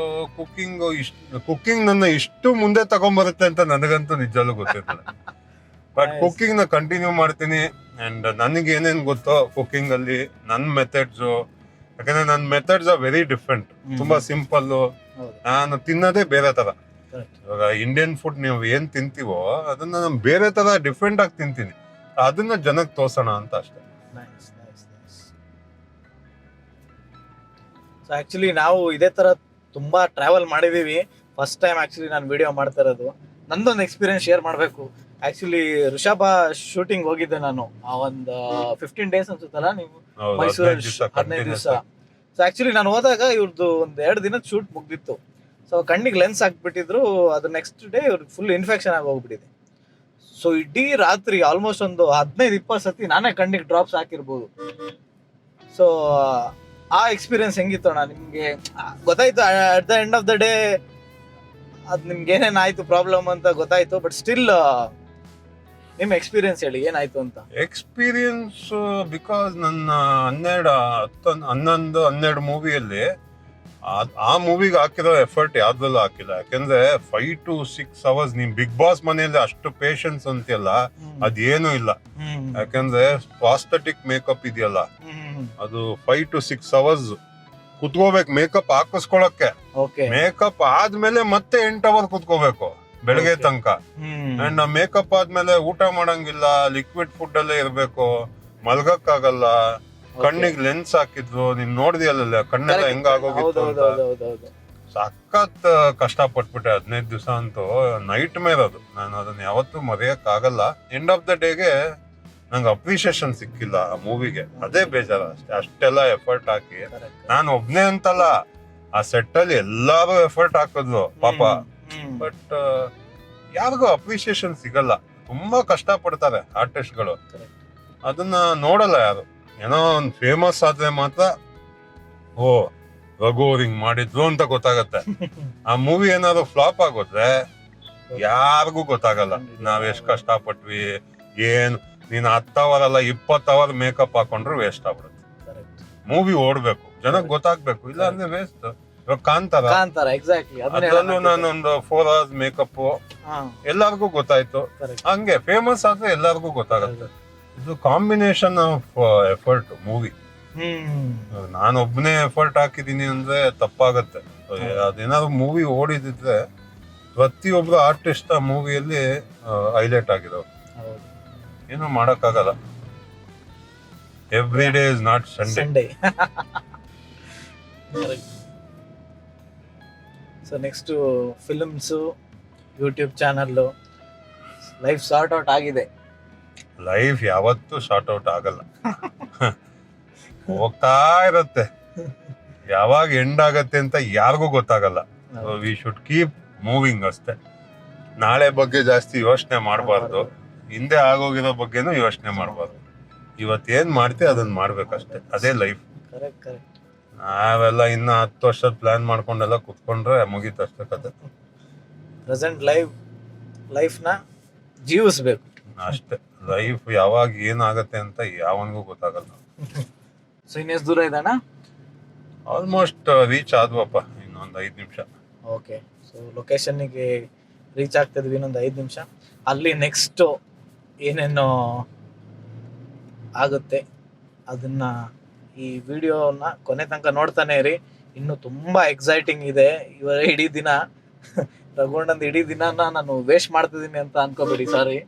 ಕುಕಿಂಗ್ ನನ್ನ ಇಷ್ಟು ಮುಂದೆ ತಗೊಂಡ್ಬರುತ್ತೆ ಅಂತ ನನಗಂತೂ ನಿಜಲ್ಲೂ ಗೊತ್ತಿರಲಿಲ್ಲ. ಬಟ್ ಕುಕಿಂಗ್ ನ ಕಂಟಿನ್ಯೂ ಮಾಡ್ತೀನಿ. ಅಂಡ್ ನನಗೆ ಏನೇನು ಗೊತ್ತೋ ಕುಕಿಂಗ್ ಅಲ್ಲಿ ನನ್ನ ಮೆಥಡ್ಸ್, ಯಾಕಂದ್ರೆ ನನ್ನ ಮೆಥಡ್ಸ್ ಆರ್ ವೆರಿ ಡಿಫ್ರೆಂಟ್. ತುಂಬಾ ಸಿಂಪಲ್. ನಾನು ತಿನ್ನೋದೇ ಬೇರೆ ತರ. ಇವಾಗ ಇಂಡಿಯನ್ ಫುಡ್ ನೀವು ಏನ್ ತಿಂತೀವೋ ಅದನ್ನ ನಾನು ಬೇರೆ ತರ ಡಿಫ್ರೆಂಟ್ ಆಗಿ ತಿಂತೀನಿ. ಅದನ್ನ ಜನಕ್ಕೆ ತೋರ್ಸೋಣ ಅಂತ ಅಷ್ಟೇ. ಸೊ ಆಕ್ಚುಲಿ ನಾವು ಇದೇ ತರ ತುಂಬಾ ಟ್ರಾವೆಲ್ ಮಾಡಿದೀವಿ. ಫಸ್ಟ್ ಟೈಮ್ ಆಕ್ಚುಲಿ ನಾನು ವಿಡಿಯೋ ಮಾಡ್ತಾ ಇರೋದು. ನಂದೊಂದು ಎಕ್ಸ್ಪೀರಿಯನ್ಸ್ ಶೇರ್ ಮಾಡಬೇಕು. ಆಕ್ಚುಲಿ ಋಷಭ ಶೂಟಿಂಗ್ ಹೋಗಿದ್ದೆ ನಾನು. ಒಂದು 15 days ಅನ್ಸುತ್ತಲ್ಲ ನೀವು ಮೈಸೂರಲ್ಲಿ 15 ದಿವಸ. ಸೊ ಆಕ್ಚುಲಿ ನಾನು ಹೋದಾಗ ಇವ್ರದ್ದು 1-2 ದಿನದ ಶೂಟ್ ಮುಗ್ದಿತ್ತು. ಸೊ ಕಣ್ಣಿಗೆ ಲೆನ್ಸ್ ಹಾಕ್ಬಿಟ್ಟಿದ್ರು. ಅದು ನೆಕ್ಸ್ಟ್ ಡೇ ಇವ್ರಿಗೆ ಫುಲ್ ಇನ್ಫೆಕ್ಷನ್ ಆಗಿ ಹೋಗ್ಬಿಟ್ಟಿದೆ. ಸೊ ಇಡೀ ರಾತ್ರಿ ಆಲ್ಮೋಸ್ಟ್ ಒಂದು 15-20 ಸತಿ ನಾನೇ ಕಣ್ಣಿಗೆ ಡ್ರಾಪ್ಸ್ ಹಾಕಿರ್ಬೋದು. ಸೊ ಆ ಎಕ್ಸ್ಪೀರಿಯನ್ಸ್ ಹೆಂಗಿತ್ತು ಅಣ್ಣ ನಿಮ್ಗೆ? ಗೊತ್ತಾಯ್ತು at the end of the day ಅದ್ ನಿಮ್ಗೆ ಏನೇನಾಯ್ತು ಪ್ರಾಬ್ಲಮ್ ಅಂತ ಗೊತ್ತಾಯ್ತು. ಬಟ್ ಸ್ಟಿಲ್ ನಿಮ್ ಎಕ್ಸ್ಪೀರಿಯನ್ಸ್ ಹೇಳಿ, ಏನಾಯ್ತು ಅಂತ. ಎಕ್ಸ್ಪೀರಿಯನ್ಸ್ ಬಿಕಾಸ್ ನನ್ನ 11-12 ಮೂವಿಯಲ್ಲಿ ಆ ಮೂವಿಗೆ ಹಾಕಿರೋ ಎಫರ್ಟ್ ಯಾವ್ದಲ್ಲೂ ಹಾಕಿಲ್ಲ. ಯಾಕಂದ್ರೆ 5 to 6 hours ನೀನ್ ಬಿಗ್ ಬಾಸ್ ಮನೆಯಲ್ಲಿ ಅಷ್ಟು ಪೇಷನ್ಸ್ ಅಂತೆಲ್ಲ ಅದೇನು ಇಲ್ಲ. ಯಾಕಂದ್ರೆ ಪ್ರಾಸ್ಥೆಟಿಕ್ ಮೇಕಪ್ ಇದೆಯಲ್ಲ, ಅದು 5 to 6 hours ಕುತ್ಕೋಬೇಕು ಮೇಕಪ್ ಹಾಕಿಸ್ಕೊಳಕ್ಕೆ. ಮೇಕಪ್ ಆದ್ಮೇಲೆ ಮತ್ತೆ 8 hours ಕುತ್ಕೋಬೇಕು ಬೆಳಗ್ಗೆ ತನಕ. ಅಂಡ್ ಮೇಕಪ್ ಆದ್ಮೇಲೆ ಊಟ ಮಾಡಂಗಿಲ್ಲ, ಲಿಕ್ವಿಡ್ ಫುಡ್ ಅಲ್ಲೇ ಇರ್ಬೇಕು, ಮಲ್ಗಕ್ಕಾಗಲ್ಲ. ಕಣ್ಣಿಗೆ ಲೆನ್ಸ್ ಹಾಕಿದ್ರು, ನೀನ್ ನೋಡ್ದಿಯಲ್ಲ ಕಣ್ಣೆಲ್ಲ ಹೆಂಗ ಆಗೋಗಿತ್ತು ಅಂತ. ಸಖತ್ ಕಷ್ಟ ಪಟ್ಬಿಟ್ಟೆ 15 ದಿವಸ ಅಂತೂ. ನೈಟ್ ಮೇರ್ ಅದು. ನಾನು ಅದನ್ನ ಯಾವತ್ತೂ ಮರೆಯಕ್ ಆಗಲ್ಲ. ಎಂಡ್ ಆಫ್ ದ ಡೇಗೆ ನಂಗೆ ಅಪ್ರಿಸಿಯೇಷನ್ ಸಿಕ್ಕಿಲ್ಲ ಆ ಮೂವಿಗೆ, ಅದೇ ಬೇಜಾರ ಅಷ್ಟೇ. ಅಷ್ಟೆಲ್ಲ ಎಫರ್ಟ್ ಹಾಕಿ, ನಾನು ಒಬ್ನೇ ಅಂತಲ್ಲ, ಆ ಸೆಟ್ ಅಲ್ಲಿ ಎಲ್ಲಾರು ಎಫರ್ಟ್ ಹಾಕಿದ್ವು ಪಾಪ. ಬಟ್ ಯಾರಿಗೂ ಅಪ್ರಿಸಿಯೇಷನ್ ಸಿಗಲ್ಲ. ತುಂಬಾ ಕಷ್ಟ ಪಡ್ತಾರೆ ಆರ್ಟಿಸ್ಟ್ಗಳು. ಅದನ್ನ ನೋಡಲ್ಲ ಯಾರು. ಏನೋ ಒಂದು ಫೇಮಸ್ ಆದ್ರೆ ಮಾತ್ರ ಓ ರಘು ಹಿಂಗ್ ಮಾಡಿದ್ರು ಅಂತ ಗೊತ್ತಾಗತ್ತೆ. ಆ ಮೂವಿ ಏನಾದ್ರು ಫ್ಲಾಪ್ ಆಗೋದ್ರೆ ಯಾರಿಗೂ ಗೊತ್ತಾಗಲ್ಲ ನಾವ್ ಎಷ್ಟ್ ಕಷ್ಟ ಪಟ್ವಿ. ಏನ್ ನೀನ್ 10 hour ಅಲ್ಲ 20 hour ಮೇಕಪ್ ಹಾಕೊಂಡ್ರು ವೇಸ್ಟ್ ಆಗ್ಬಿಡುತ್ತೆ. ಮೂವಿ ಓಡ್ಬೇಕು, ಜನಕ್ ಗೊತ್ತಾಗ್ಬೇಕು, ಇಲ್ಲ ಅಂದ್ರೆ ವೇಸ್ಟ್. ಇವಾಗ ಕಾಂತಾರ ಅದ್ರಲ್ಲೂ ನಾನೊಂದು 4 hours ಮೇಕಪ್ ಎಲ್ಲಾರ್ಗು ಗೊತ್ತಾಯ್ತು. ಹಂಗೆ ಫೇಮಸ್ ಆದ್ರೆ ಎಲ್ಲಾರ್ಗು ಗೊತ್ತಾಗತ್ತೆ. ಇದು ಕಾಂಬಿನೇಷನ್ ಆಫ್ ಎಫರ್ಟ್ ಮೂವಿ. ನಾನೊಬ್ಬನೇ ಎಫರ್ಟ್ ಹಾಕಿದೀನಿ ಅಂದ್ರೆ ತಪ್ಪಾಗತ್ತೆ. ಅದೇನಾದ್ರು ಮೂವಿ ಓಡಿದಿದ್ರೆ ಪ್ರತಿಯೊಬ್ರು ಆರ್ಟಿಸ್ಟ್ ಆ ಮೂವಿಯಲ್ಲಿ ಹೈಲೈಟ್ ಆಗಿರೋರು. ಏನು ಮಾಡಕ್ಕಾಗಲ್ಲ. Every day is not Sunday. So next films, YouTube channel, life sort out ಆಗಿದೆ. ಲೈಫ್ ಯಾವತ್ತೂ ಶಾರ್ಟ್ ಔಟ್ ಆಗಲ್ಲ. ಹೋಗ್ತಾ ಇರತ್ತೆ. ಯಾವಾಗ ಎಂಡ್ ಆಗತ್ತೆ ಅಂತ ಯಾರಿಗೂ ಗೊತ್ತಾಗಲ್ಲ. ವಿ ಶುಡ್ ಕೀಪ್ ಮೂವಿಂಗ್ ಅಷ್ಟೇ. ನಾಳೆ ಬಗ್ಗೆ ಜಾಸ್ತಿ ಯೋಚನೆ ಮಾಡಬಾರ್ದು. ಹಿಂದೆ ಆಗೋಗಿರೋ ಬಗ್ಗೆನೂ ಯೋಚನೆ ಮಾಡಬಾರ್ದು. ಇವತ್ತೇನ್ ಮಾಡ್ತೀವಿ ಅದನ್ನ ಮಾಡ್ಬೇಕಷ್ಟೇ. ಅದೇ ಲೈಫ್. ನಾವೆಲ್ಲ ಇನ್ನು 10 ವರ್ಷದ ಪ್ಲಾನ್ ಮಾಡ್ಕೊಂಡೆಲ್ಲ ಕುತ್ಕೊಂಡ್ರೆ ಮುಗೀತಷ್ಟೇ ಕತೆ. ಪ್ರೆಸೆಂಟ್ ಲೈಫ್ನ ಜೀವಿಸ್ಬೇಕು ಅಷ್ಟೇ. ಲೈಫ್ ಯಾವಾಗ ಏನಾಗತ್ತೆ ಅಂತ ಯಾವನಿಗೂ ಗೊತ್ತಾಗಲ್ಲ. ಸೊ ಇನ್ನೆಷ್ಟು ದೂರ ಇದ್ದಾನ? ಆಲ್ಮೋಸ್ಟ್ ರೀಚ್ ಆದ್ವಪ್ಪ, ಇನ್ನೊಂದು 5 ನಿಮಿಷ. ಓಕೆ, ಸೊ ಲೊಕೇಶನ್ನಿಗೆ ರೀಚ್ ಆಗ್ತಿದ್ವಿ ಇನ್ನೊಂದು 5 ನಿಮಿಷ. ಅಲ್ಲಿ ನೆಕ್ಸ್ಟ್ ಏನೇನು ಆಗುತ್ತೆ ಅದನ್ನ ಈ ವಿಡಿಯೋನ ಕೊನೆ ತನಕ ನೋಡ್ತಾನೆ ಇರಿ. ಇನ್ನು ತುಂಬಾ ಎಕ್ಸೈಟಿಂಗ್ ಇದೆ. ಇಡೀ ದಿನ ರಘುಣ್ಣಂದು ಇಡೀ ದಿನಾನ ನಾನು ವೇಸ್ಟ್ ಮಾಡ್ತಿದ್ದೀನಿ ಅಂತ ಅನ್ಕೋಬೇಡಿ, ಸಾರಿ.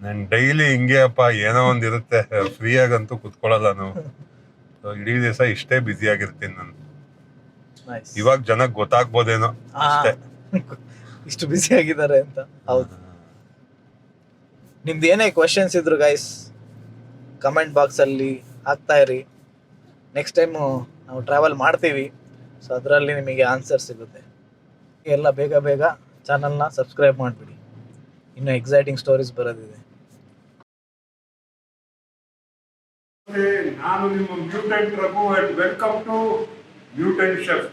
ನನ್ ಡೈಲಿ ಹಿಂಗೆ ಅಪ್ಪ, ಏನೋ ಒಂದ್ ಇರುತ್ತೆ. ಫ್ರೀ ಆಗಂತೂ ಕುತ್ಕೊಳ್ಳಲ್ಲ ನಾವು. ಇಡೀ ದಿವಸ ಇಷ್ಟೇ ಬ್ಯುಸಿ ಆಗಿರ್ತೀನಿ ನಾನು. ಇವಾಗ ಜನಕ್ಕೆ ಗೊತ್ತಾಗ್ಬೋದೇನೋ ಅಷ್ಟೇ ಇಷ್ಟು ಬ್ಯುಸಿ ಆಗಿದ್ದಾರೆ ಅಂತ. ಹೌದು. ನಿಮ್ದು ಏನೇ ಕ್ವಶನ್ಸ್ ಇದ್ರು ಗೈಸ್ ಕಮೆಂಟ್ ಬಾಕ್ಸ್ ಅಲ್ಲಿ ಹಾಕ್ತಾ ಇರಿ. ನೆಕ್ಸ್ಟ್ ಟೈಮು ನಾವು ಟ್ರಾವೆಲ್ ಮಾಡ್ತೀವಿ, ಸೊ ಅದರಲ್ಲಿ ನಿಮಗೆ ಆನ್ಸರ್ ಸಿಗುತ್ತೆ. ಎಲ್ಲ ಬೇಗ ಬೇಗ ಚಾನಲ್ನ ಸಬ್ಸ್ಕ್ರೈಬ್ ಮಾಡಿಬಿಡಿ, ಇನ್ನು ಎಕ್ಸೈಟಿಂಗ್ ಸ್ಟೋರೀಸ್ ಬರೋದಿದೆ. ನಾನು ನಿಮ್ಮ mutant Raghu. Welcome to mutant chef.